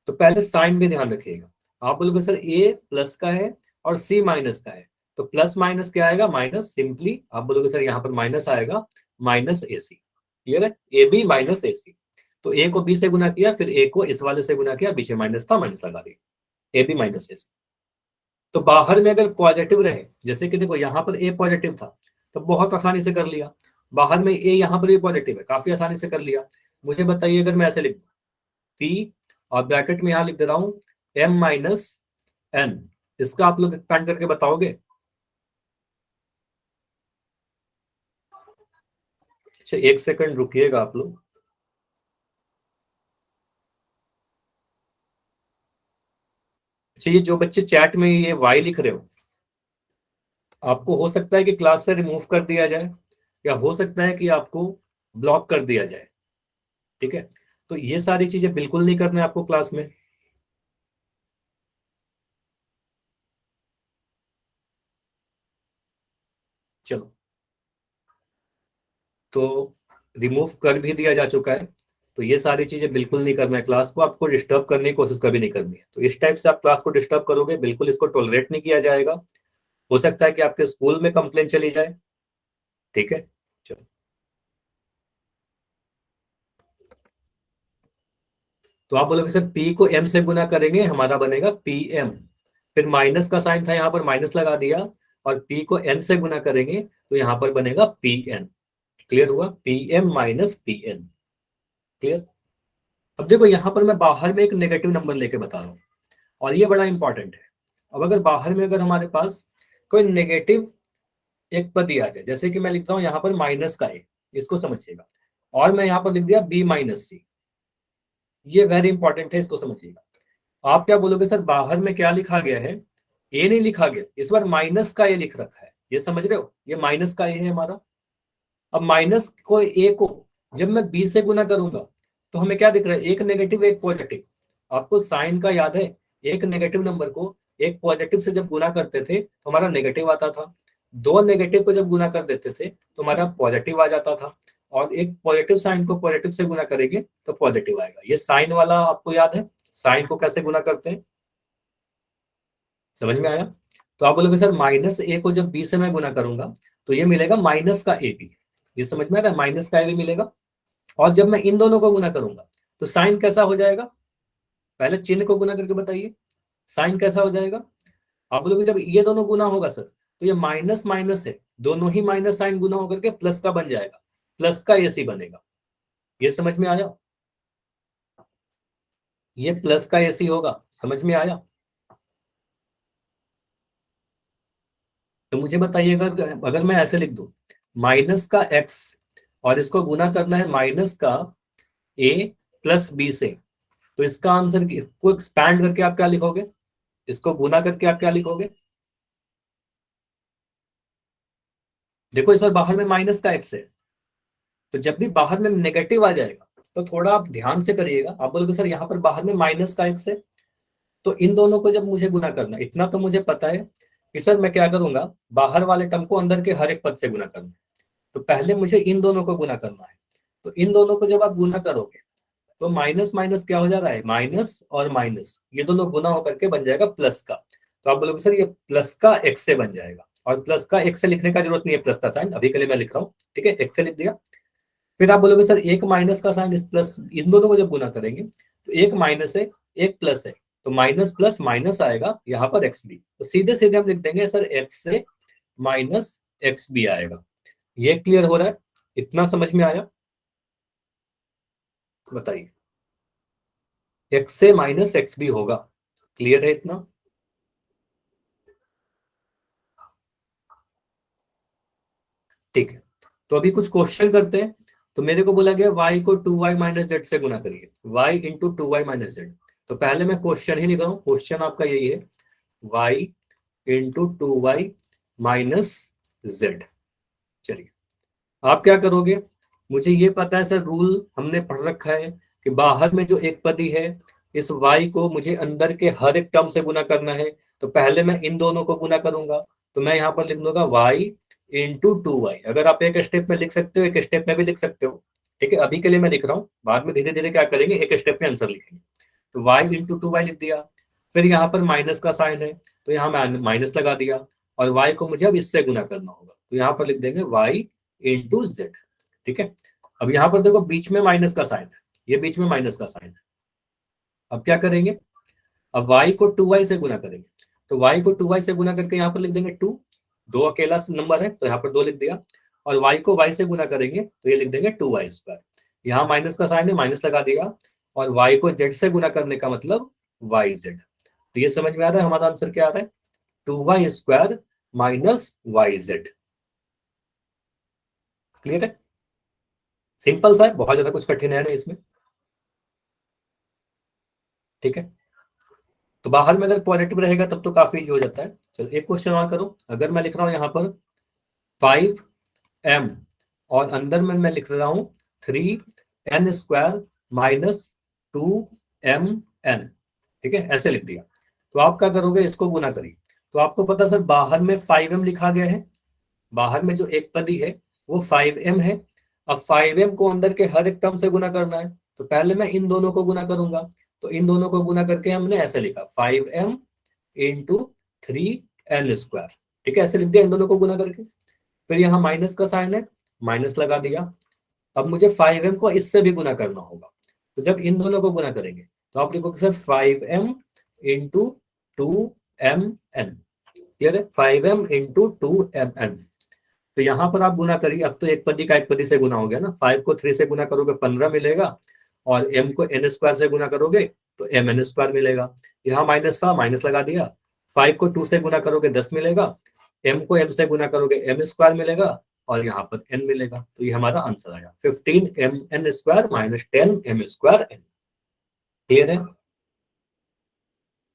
तो पहले साइन में ध्यान रखिएगा। आप बोलोगे सर ए प्लस का है और सी माइनस का है, तो प्लस माइनस क्या आएगा? माइनस। सिंपली आप बोलोगे सर यहाँ पर माइनस आएगा, माइनस ए सी। क्लियर है? ए बी माइनस ए सी, तो ए को बी से गुना किया, फिर ए को इस वाले से गुना किया, पीछे माइनस था माइनस लगा दिया, ए बी माइनस ए सी। तो बाहर में अगर पॉजिटिव रहे, जैसे कि देखो यहाँ पर ए पॉजिटिव था तो बहुत आसानी से कर लिया, बाहर में ए यहाँ पर भी पॉजिटिव है, काफी आसानी से कर लिया। मुझे बताइए अगर मैं ऐसे लिख दूं पी और ब्रैकेट में यहाँ लिख दे रहा हूँ एम माइनस एन, इसका आप लोग एक्सपेंड करके बताओगे? अच्छा एक सेकंड रुकिएगा आप लोग। अच्छा ये जो बच्चे चैट में ये वाई लिख रहे हो, आपको हो सकता है कि क्लास से रिमूव कर दिया जाए, या हो सकता है कि आपको ब्लॉक कर दिया जाए। ठीक है, तो ये सारी चीजें बिल्कुल नहीं करना है आपको क्लास में। चलो, तो रिमूव कर भी दिया जा चुका है, तो ये सारी चीजें बिल्कुल नहीं करना है, क्लास को आपको डिस्टर्ब करने की कोशिश कभी नहीं करनी है। तो इस टाइप से आप क्लास को डिस्टर्ब करोगे, बिल्कुल इसको टॉलरेट नहीं किया जाएगा, हो सकता है कि आपके स्कूल में कंप्लेन चली जाए। ठीक है, चलो, तो आप बोलोगे सर पी को एम से गुना करेंगे हमारा बनेगा पी एम, फिर माइनस का साइन था यहाँ पर माइनस लगा दिया, और पी को एन से गुना करेंगे तो यहाँ पर बनेगा पी एन। क्लियर हुआ? P m minus p n. Clear? अब देखो यहाँ पर मैं बाहर में एक नेगेटिव नंबर लेके बता रहा हूँ, और ये बड़ा इंपॉर्टेंट है। अब अगर बाहर में अगर हमारे पास कोई नेगेटिव एक पद दिया जाए, जैसे कि मैं लिखता हूँ यहाँ पर माइनस का ए, इसको समझिएगा, और मैं यहाँ पर लिख दिया बी माइनस सी, ये वेरी इंपॉर्टेंट है, इसको समझिएगा। आप क्या बोलोगे सर बाहर में क्या लिखा गया है? ए नहीं लिखा गया, इस बार माइनस का ए लिख रखा है, ये समझ रहे हो? ये माइनस का ए है हमारा। अब माइनस को ए को जब मैं बी से गुना करूंगा तो हमें क्या दिख रहा है? एक नेगेटिव एक पॉजिटिव। आपको साइन का याद है? एक नेगेटिव नंबर को एक पॉजिटिव से जब गुना करते थे तो हमारा नेगेटिव आता था, दो नेगेटिव को जब गुना कर देते थे तो हमारा पॉजिटिव आ जाता था, और एक पॉजिटिव साइन को पॉजिटिव से गुना करेंगे तो पॉजिटिव आएगा। ये साइन वाला आपको याद है? साइन को कैसे गुना करते हैं? समझ में आया? तो आप बोलोगे सर माइनस ए को जब बी से मैं गुना करूंगा तो ये मिलेगा माइनस का ए बी, ये समझ में आ रहा है? माइनस का ए बी मिलेगा। और जब मैं इन दोनों को गुना करूंगा तो साइन कैसा हो जाएगा? पहले चिन्ह को गुना करके बताइए, साइन कैसा हो जाएगा? आप बोलोगे जब ये दोनों गुना होगा सर तो ये माइनस माइनस है, दोनों ही माइनस साइन गुना होकर के प्लस का बन जाएगा, प्लस का ए सी बनेगा। ये समझ में आया? ये प्लस का ए सी होगा, समझ में आया? तो मुझे बताइएगा अगर मैं ऐसे लिख दूं माइनस का एक्स, और इसको गुना करना है माइनस का ए प्लस बी से, तो इसका आंसर, इसको एक्सपैंड करके आप क्या लिखोगे? इसको गुना करके आप क्या लिखोगे? देखो इस बार बाहर में माइनस का एक्स है, तो जब भी बाहर में नेगेटिव आ जाएगा तो थोड़ा आप ध्यान से करिएगा। आप बोलोगे सर यहाँ पर बाहर में माइनस का एक्स है, तो इन दोनों को जब मुझे गुना करना, इतना तो मुझे पता है कि सर मैं क्या करूंगा, बाहर वाले टर्म को अंदर के हर एक पद से गुना करना है। तो पहले मुझे इन दोनों को गुना करना है, तो इन दोनों को जब आप गुना करोगे तो माइनस माइनस क्या हो जा रहा है? माइनस और माइनस, ये दोनों गुना होकर के बन जाएगा प्लस का। तो आप बोलोगे सर ये प्लस का एक्स से बन जाएगा, और प्लस का एक से लिखने का जरूरत नहीं है, प्लस का साइन अभी के लिए मैं लिख रहा हूँ, ठीक है, एक से लिख दिया। फिर आप बोलोगे सर एक माइनस का साइन इस प्लस, इन दोनों को जब गुना करेंगे तो एक माइनस है एक प्लस है, तो माइनस प्लस माइनस आएगा यहाँ पर एक्स बी, तो सीधे सीधे हम लिख देंगे सर एक्स से माइनस एक्स बी आएगा। ये क्लियर हो रहा है? इतना समझ में आया? बताइए, एक्स से माइनस एक्स बी होगा, क्लियर है इतना? ठीक है, तो अभी कुछ क्वेश्चन करते हैं। तो मेरे को बोला गया y को 2y माइनस जेड से गुना करिए, y into 2y minus Z. तो पहले मैं क्वेश्चन ही लिख रहा हूँ, क्वेश्चन आपका यही है, y into 2y minus Z. चलिए, आप क्या करोगे, मुझे ये पता है सर, रूल हमने पढ़ रखा है कि बाहर में जो एक पदी है इस y को मुझे अंदर के हर एक टर्म से गुना करना है। तो पहले मैं इन दोनों को गुना करूंगा, तो मैं यहाँ पर लिख दूंगा y इंटू 2y। अगर आप एक स्टेप में लिख सकते हो, एक स्टेप में भी लिख सकते हो, ठीक है, अभी के लिए मैं लिख रहा हूँ, बाद में धीरे धीरे क्या करेंगे, एक स्टेप में आंसर लिखेंगे। तो y इंटू 2y लिख दिया, फिर यहाँ पर माइनस का साइन है तो यहाँ मैं माइनस लगा दिया, और y को मुझे अब इससे गुना करना होगा, तो यहाँ पर लिख देंगे y इंटू जेड। ठीक है, अब यहाँ पर देखो बीच में माइनस का साइन है, ये बीच में माइनस का साइन है। अब क्या करेंगे, अब y को 2y से गुना करेंगे, तो y को 2y से गुना करके यहाँ पर लिख देंगे 2, दो अकेला नंबर है तो यहाँ पर 2 लिख दिया, और y को y से गुना करेंगे तो ये लिख देंगे 2y स्क्वायर। यहाँ माइनस का साइन है, माइनस लगा दिया, और y को z से गुना करने का मतलब yz। तो ये समझ में आ रहा है हमारा आंसर क्या आ रहा है, 2y square minus yz। Clear है? सिंपल सा है, बहुत ज्यादा कुछ कठिन है नहीं इसमें। ठीक है, तो बाहर में अगर पॉजिटिव रहेगा तब तो काफी इजी हो जाता है। चलो एक क्वेश्चन और करो, अगर मैं लिख रहा हूँ यहाँ पर 5m और अंदर में मैं लिख रहा हूँ 3n स्क्वायर माइनस 2mn, ठीक है, ऐसे लिख दिया, तो आप क्या करोगे, इसको गुना करिए। तो आपको पता सर बाहर में 5m लिखा गया है, बाहर में जो एक पदी है वो 5m है। अब 5m को अंदर के हर एक टर्म से गुना करना है, तो पहले मैं इन दोनों को गुना करूंगा, तो इन दोनों को गुना करके हमने ऐसे लिखा 5m इंटू 3n स्क्वायर, ठीक है, ऐसे लिख दिया इन दोनों को गुना करके। फिर यहाँ माइनस का साइन है, माइनस लगा दिया। अब मुझे 5m को इससे भी गुना करना होगा, तो जब इन दोनों को गुना करेंगे तो आप लिखोगे sir 5m into 2mn। Clear है, 5m इंटू 2mn। तो यहाँ पर आप गुना करिए, अब तो एक पदी का एक पदी से गुना हो गया ना, 5 को 3 से गुना करोगे 15 मिलेगा, और m को n स्क्वायर से गुना करोगे तो mn स्क्वायर मिलेगा। यहाँ माइनस था, माइनस लगा दिया, 5 को 2 से गुना करोगे 10 मिलेगा, m को m से गुना करोगे m स्क्वायर मिलेगा, और यहाँ पर n मिलेगा, तो ये हमारा आंसर आया 15mn square minus 10m square n। Clear है?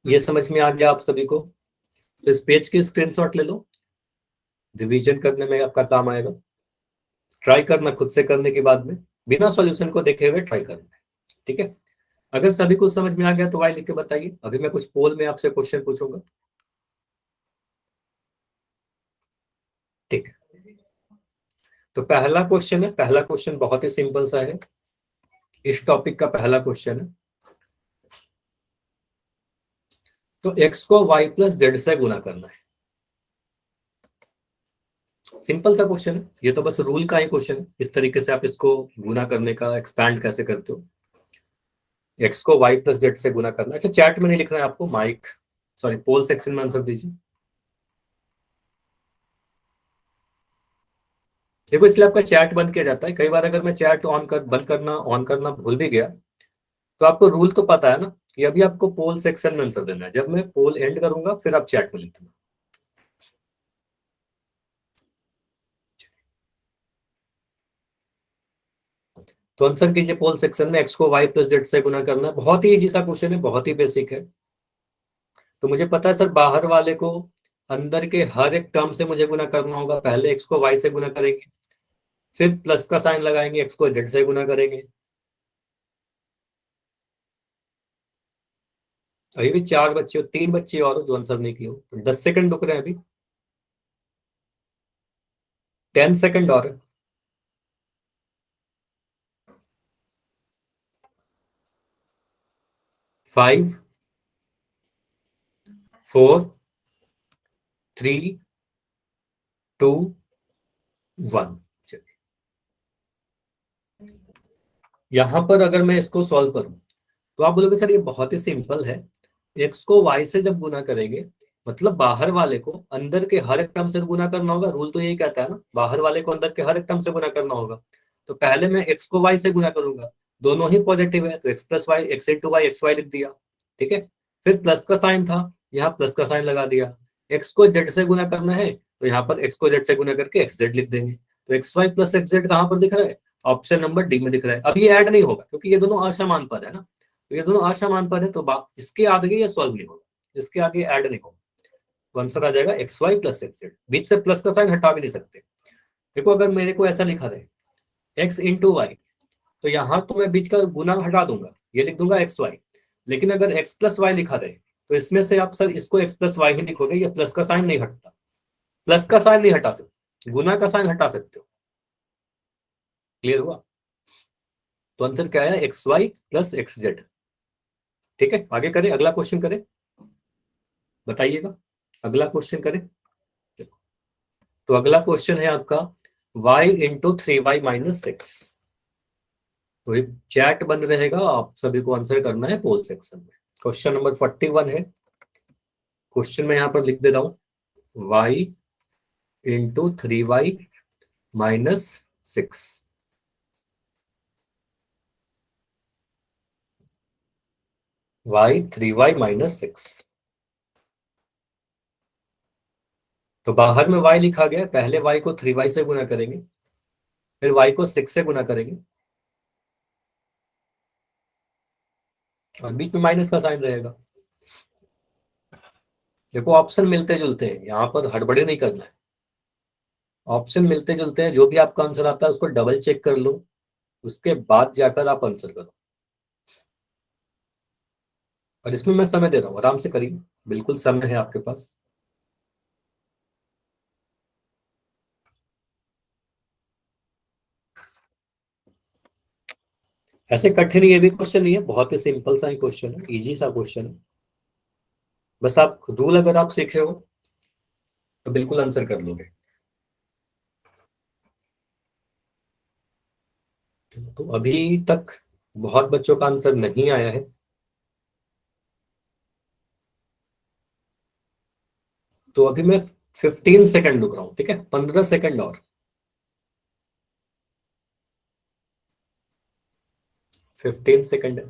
ये समझ में आ गया आप सभी को? तो इस पेज की स्क्रीनशॉट ले लो, रिवीजन करने में आपका काम आएगा। ट्राई करना खुद से करने के बाद में, बिना सॉल्यूशन को देखे हुए ट्राई करना है, ठीक है। अगर सभी कुछ समझ में आ गया तो वाई लिख के बताइए, अभी मैं कुछ पोल में आपसे क्वेश्चन पूछूंगा। ठीक है, तो पहला क्वेश्चन है, पहला क्वेश्चन बहुत ही सिंपल सा है, इस टॉपिक का पहला क्वेश्चन है। तो x को y प्लस जेड से गुना करना है, सिंपल सा क्वेश्चन है, ये तो बस रूल का ही क्वेश्चन है, इस तरीके से आप इसको गुना करने का एक्सपैंड कैसे करते हो। x को y प्लस जेड से गुना करना है। अच्छा, चैट में नहीं लिखना है आपको, माइक सॉरी पोल सेक्शन में आंसर दीजिए। देखो इसलिए आपका चैट बंद किया जाता है, कई बार अगर मैं चैट बंद करना भूल भी गया, तो आपको रूल तो पता है ना कि अभी आपको पोल सेक्शन में आंसर देना है, जब मैं पोल एंड करूंगा फिर आप चैट में लिख देना। तो आंसर कीजिए पोल सेक्शन में, एक्स को वाई प्लस जेड से गुना करना है, बहुत ही इजी सा क्वेश्चन है, बहुत ही बेसिक है। तो मुझे पता है सर बाहर वाले को अंदर के हर एक टर्म से मुझे गुना करना होगा, पहले एक्स को वाई से गुना करेंगे, फिर प्लस का साइन लगाएंगे, एक्स को जेड से गुना करेंगे। अभी भी 4 बच्चे, 3 बच्चे और जो आंसर नहीं किए हो, 10 सेकंड रुक रहे हैं अभी, 10 सेकंड और। 5, 4, 3, 2 1। यहां पर अगर मैं इसको सॉल्व करूं तो आप बोलोगे सर ये बहुत ही सिंपल है, एक्स को वाई से जब गुना करेंगे मतलब बाहर वाले को अंदर के हर एक टर्म से गुना करना होगा। रूल तो यही कहता है ना, बाहर वाले को अंदर के हर एक टर्म से गुना करना होगा। तो पहले मैं एक्स को वाई से गुना करूंगा, दोनों ही पॉजिटिव है तो x plus y, x into y x y लिख दिया। ठीक है, फिर प्लस का साइन था, यहाँ प्लस का साइन लगा दिया। एक्स को जेड से गुना करना है तो यहाँ पर एक्स को जेड से गुना करके एक्स जेड लिख देंगे। तो x Y plus x z कहाँ पर दिख रहा है? ऑप्शन नंबर डी में दिख रहा है। अब ये ऐड नहीं होगा क्योंकि ये दोनों असमान पद है ना, तो ये दोनों असमान पद है तो इसके आगे ये सॉल्व नहीं होगा, इसके आगे ऐड नहीं होगा। तो आंसर आ जाएगा X Y plus x Z. बीच से प्लस का साइन हटा भी नहीं सकते। देखो अगर मेरे को ऐसा लिखा रहे एक्स इंटू वाई, तो यहाँ तो मैं बीच का गुना हटा दूंगा, ये लिख दूंगा एक्स वाई। लेकिन अगर एक्स प्लस वाई लिखा रहे तो इसमें से आप सर इसको एक्स प्लस वाई ही लिखोगे, ये प्लस का साइन नहीं हटता, प्लस का साइन नहीं हटा सकते, गुना का साइन हटा सकते हो। क्लियर हुआ? तो आंसर क्या है? X Y plus x z. ठीक है, आगे करें, अगला क्वेश्चन करें, बताइएगा अगला क्वेश्चन करें। तो अगला क्वेश्चन है आपका y इंटू 3y-6। तो एक चैट बंद रहेगा, आप सभी को आंसर करना है पोल सेक्शन में। क्वेश्चन नंबर 41 है। क्वेश्चन में यहां पर लिख देता हूं y into 3y-6। y 3y-6। तो बाहर में y लिखा गया है, पहले y को 3y से गुना करेंगे, फिर y को 6 से गुना करेंगे और बीच में माइनस का साइन रहेगा। देखो ऑप्शन मिलते जुलते हैं, यहाँ पर हड़बड़ी नहीं करना है। ऑप्शन मिलते जुलते हैं, जो भी आपका आंसर आता है उसको डबल चेक कर लो, उसके बाद जाकर आप आंसर करो। और इसमें मैं समय दे रहा हूँ, आराम से करिए, बिल्कुल समय है आपके पास। ऐसे कठिन ये भी क्वेश्चन नहीं है, बहुत ही सिंपल सा ही क्वेश्चन है, इजी सा क्वेश्चन है। बस आप रूल अगर आप सीखे हो तो बिल्कुल आंसर कर लोगे। तो अभी तक बहुत बच्चों का आंसर नहीं आया है, तो अभी मैं 15 सेकंड रुक रहा हूँ। ठीक है, 15 सेकंड और। 15 सेकंड है,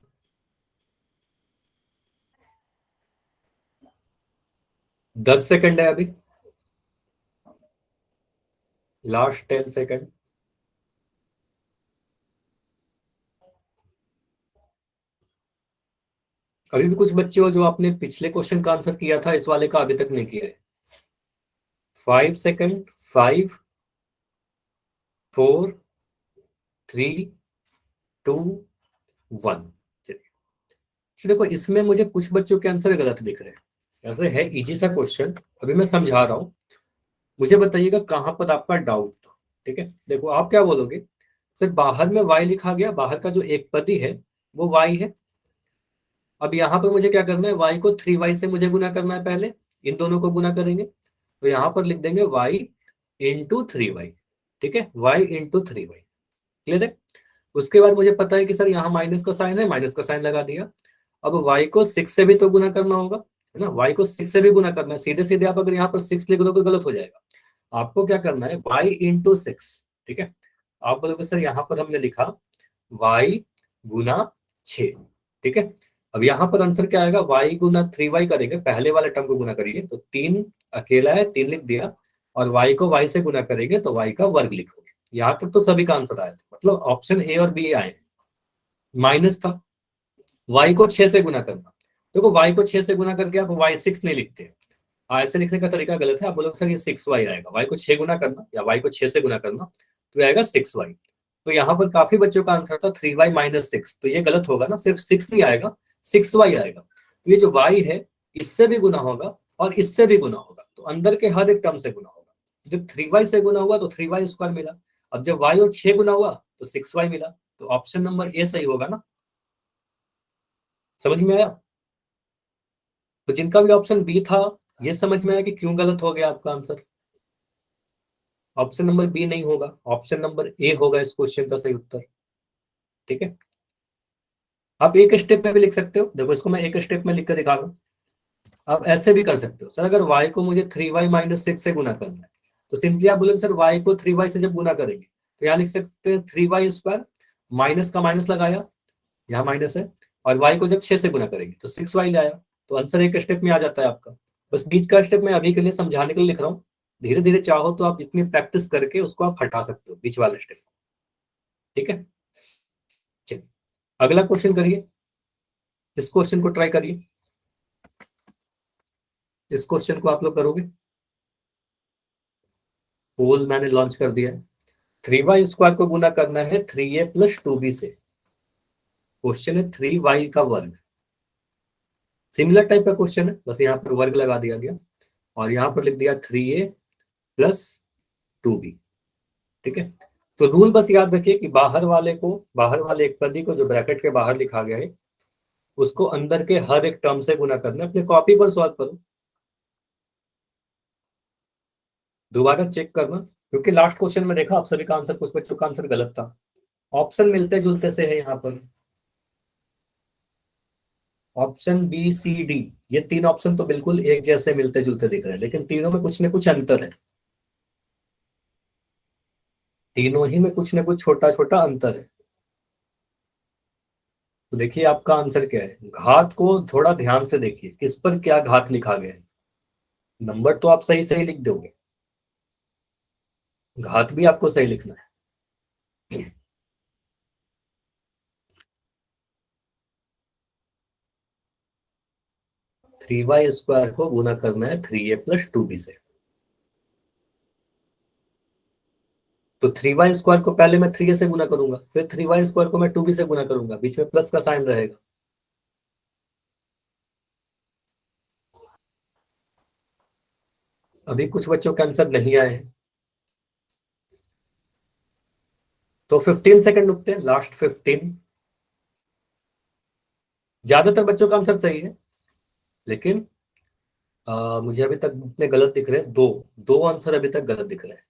10 सेकंड है अभी, लास्ट 10 सेकंड। अभी भी कुछ बच्चे हो जो आपने पिछले क्वेश्चन का आंसर किया था, इस वाले का अभी तक नहीं किया है। 5 सेकंड, 5, 4, 3, 2, 1। चलिए, अच्छा देखो इसमें मुझे कुछ बच्चों के आंसर गलत दिख रहे हैं। ऐसे है इजी सा क्वेश्चन, अभी मैं समझा रहा हूँ, मुझे बताइएगा कहाँ पर आपका डाउट था। ठीक है, देखो आप क्या बोलोगे, सर बाहर में y लिखा गया, बाहर का जो एक पदी है वो y है। अब यहाँ पर मुझे क्या करना है, y को 3y से मुझे गुना करना है, पहले इन दोनों को गुना करेंगे तो यहाँ पर लिख देंगे y इंटू 3y। ठीक है, y इंटू 3y। क्लियर है? उसके बाद मुझे पता है कि सर यहाँ माइनस का साइन है, माइनस का साइन लगा दिया। अब y को 6 से भी तो गुना करना होगा, है ना, y को 6 से भी गुना करना है। सीधे सीधे आप अगर यहाँ पर 6 लिख दो तो गलत हो जाएगा। आपको क्या करना है, y इंटू 6। ठीक है, आप बोलोगे सर यहाँ पर हमने लिखा y गुना 6। ठीक है, अब यहाँ पर आंसर क्या आएगा, y गुना 3y करेंगे, पहले वाले टर्म को गुना करिए तो 3 अकेला है, 3 लिख दिया। और y को y से गुना करेंगे तो y का वर्ग लिखोगे। यहाँ तक तो सभी का आंसर आया था, मतलब ऑप्शन ए और बी आए। माइनस था, y को 6 से गुना करना। देखो y को 6 से गुना करके आप y6 नहीं लिखते, ऐसे लिखने का तरीका गलत है। आप बोलोगे सर ये 6y आएगा, y को 6 गुना करना या y को 6 से गुना करना तो आएगा 6y। तो यहाँ पर काफी बच्चों का आंसर था 3y-6, तो ये गलत होगा ना, सिर्फ 6 नहीं आएगा, 6y आएगा। तो ये जो y है इससे भी गुना होगा और इससे भी गुना होगा, तो अंदर के हर एक टर्म से गुना होगा। जब 3y से गुना हुआ तो 3y² मिला, अब जब y और 6 गुना हुआ तो 6y मिला। तो ऑप्शन नंबर ए सही होगा ना, समझ में आया? तो जिनका भी ऑप्शन बी था, ये समझ में आया कि क्यों गलत हो गया आपका आंसर। ऑप्शन नंबर बी नहीं होगा, ऑप्शन नंबर ए होगा इस क्वेश्चन का सही उत्तर। ठीक है, आप एक स्टेप में भी लिख सकते हो, देखो इसको मैं एक स्टेप में लिख कर दिखा रहा हूँ। आप ऐसे भी कर सकते हो, सर अगर y को मुझे 3y-6 से गुना करना है तो सिंपली आप बोलोगे सर y को 3y से जब गुना करेंगे तो यहाँ लिख सकते हैं 3y², माइनस का माइनस लगाया, यहाँ माइनस है, और y को जब 6 से गुना करेंगे तो 6y लाया, तो आंसर एक स्टेप में आ जाता है आपका। बस बीच का स्टेप मैं अभी के लिए समझाने के लिए लिख रहा हूँ, धीरे धीरे चाहो तो आप जितनी प्रैक्टिस करके उसको आप हटा सकते हो बीच वाले स्टेप। ठीक है, चलिए अगला क्वेश्चन करिए, इस क्वेश्चन को ट्राई करिए, इस क्वेश्चन को आप लोग करोगे। पोल मैंने लॉन्च कर दिया है। 3y² को गुना करना है 3a+2b से। क्वेश्चन है 3y का वर्ग, सिमिलर टाइप का क्वेश्चन है, बस यहाँ पर वर्ग लगा दिया गया और यहाँ पर लिख दिया 3a+2b। ठीक है, तो रूल बस याद रखिए कि बाहर वाले एक पदी को जो ब्रैकेट के बाहर लिखा गया है उसको अंदर के हर एक टर्म से गुना करना है। अपने कॉपी पर सॉल्व करो, दोबारा चेक करना, क्योंकि लास्ट क्वेश्चन में देखा आप सभी का आंसर, कुछ बच्चों का आंसर गलत था। ऑप्शन मिलते जुलते से है यहाँ पर, ऑप्शन बी सी डी, ये तीन ऑप्शन तो बिल्कुल एक जैसे मिलते जुलते दिख रहे हैं, लेकिन तीनों में कुछ न कुछ अंतर है, तीनों ही में कुछ न कुछ छोटा छोटा अंतर है। तो देखिए आपका आंसर क्या है, घात को थोड़ा ध्यान से देखिए, किस पर क्या घात लिखा गया है। नंबर तो आप सही सही लिख दोगे, घात भी आपको सही लिखना है। 3y² को गुना करना है 3a+2b से। तो 3y² को पहले मैं 3a से गुना करूंगा, फिर 3y² को मैं 2b से गुना करूंगा, बीच में प्लस का साइन रहेगा। अभी कुछ बच्चों के आंसर नहीं आए हैं, तो 15 सेकंड रुकते हैं, लास्ट 15। ज्यादातर बच्चों का आंसर सही है, लेकिन मुझे अभी तक इतने गलत दिख रहे हैं, दो दो आंसर अभी तक गलत दिख रहे हैं।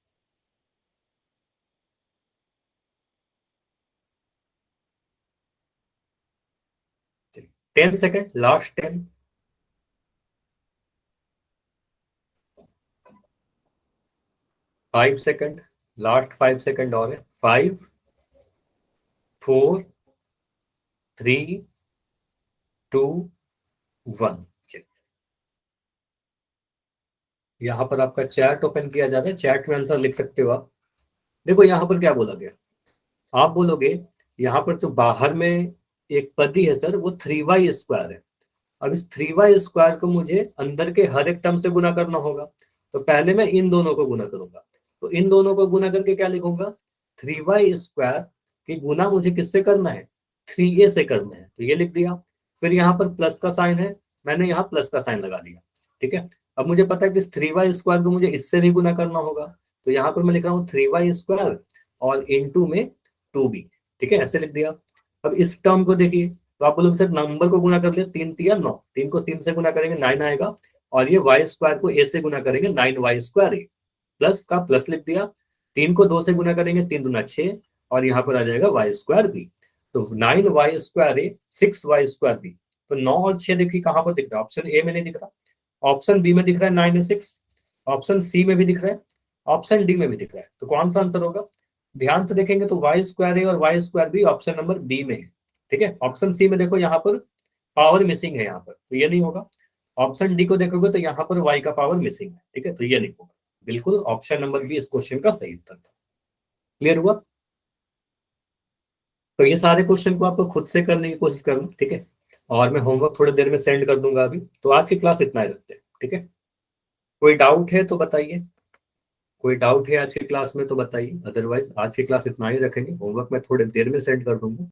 10 second, last 10। 5 second, last 5 second और है। 5, 4, 3, 2, 1। यहाँ पर आपका चैट ओपन किया जा रहा है, चैट में आंसर लिख सकते हो आप। देखो यहाँ पर क्या बोला गया, आप बोलोगे यहाँ पर जो बाहर में एक पदी है सर वो 3y² है। अब इस 3y² को मुझे अंदर के हर एक टर्म से गुना करना होगा, तो पहले मैं इन दोनों को गुना करूंगा, तो इन दोनों को गुना करके क्या लिखूंगा, 3y² की गुना मुझे किससे करना है, 3a से करना है, तो ये लिख दिया। फिर यहाँ पर प्लस का साइन है, मैंने यहाँ प्लस का साइन लगा दिया। ठीक है, अब मुझे पता है कि इस 3y² को मुझे इससे भी गुना करना होगा, तो यहाँ पर मैं लिख रहा हूँ 3y² और इनटू में 2b। ठीक है, ऐसे लिख दिया। अब इस टर्म को देखिए, तो आप बोलोगे सर नंबर को गुना कर लिया, 3×3 = 9, 3 को 3 से गुना करेंगे 9 आएगा, और ये y² को a से गुना करेंगे 9y², प्लस का प्लस लिख दिया। 3 को 2 से गुना करेंगे 3×2 = 6, और यहाँ पर आ जाएगा y²b, तो 9y²a 6y²b। तो 9 और 6 देखिए कहाँ पर दिख रहा है, ऑप्शन ए में नहीं दिख रहा, ऑप्शन बी में दिख रहा है 9 और 6, ऑप्शन सी में भी दिख रहा है, ऑप्शन डी में भी दिख रहा है, तो कौन सा आंसर होगा। ध्यान से देखेंगे तो y²a और y²b ऑप्शन नंबर बी में है। ठीक है, ऑप्शन सी में देखो यहाँ पर पावर मिसिंग है यहाँ पर, तो ये नहीं होगा। ऑप्शन डी को देखोगे तो यहाँ पर y का पावर मिसिंग है। ठीक है, तो ये नहीं होगा, बिल्कुल ऑप्शन नंबर बी इस क्वेश्चन का सही उत्तर था। क्लियर हुआ। तो ये सारे क्वेश्चन को आपको खुद से करने की कोशिश करना। ठीक है, और मैं होमवर्क थोड़ी देर में सेंड कर दूंगा अभी। तो आज की क्लास इतना ही रखते हैं। ठीक है, कोई डाउट है तो बताइए, कोई डाउट है आज की क्लास में तो बताइए, अदरवाइज आज की क्लास इतना ही रखेंगे, होमवर्क मैं थोड़ी देर में सेंड कर दूंगा।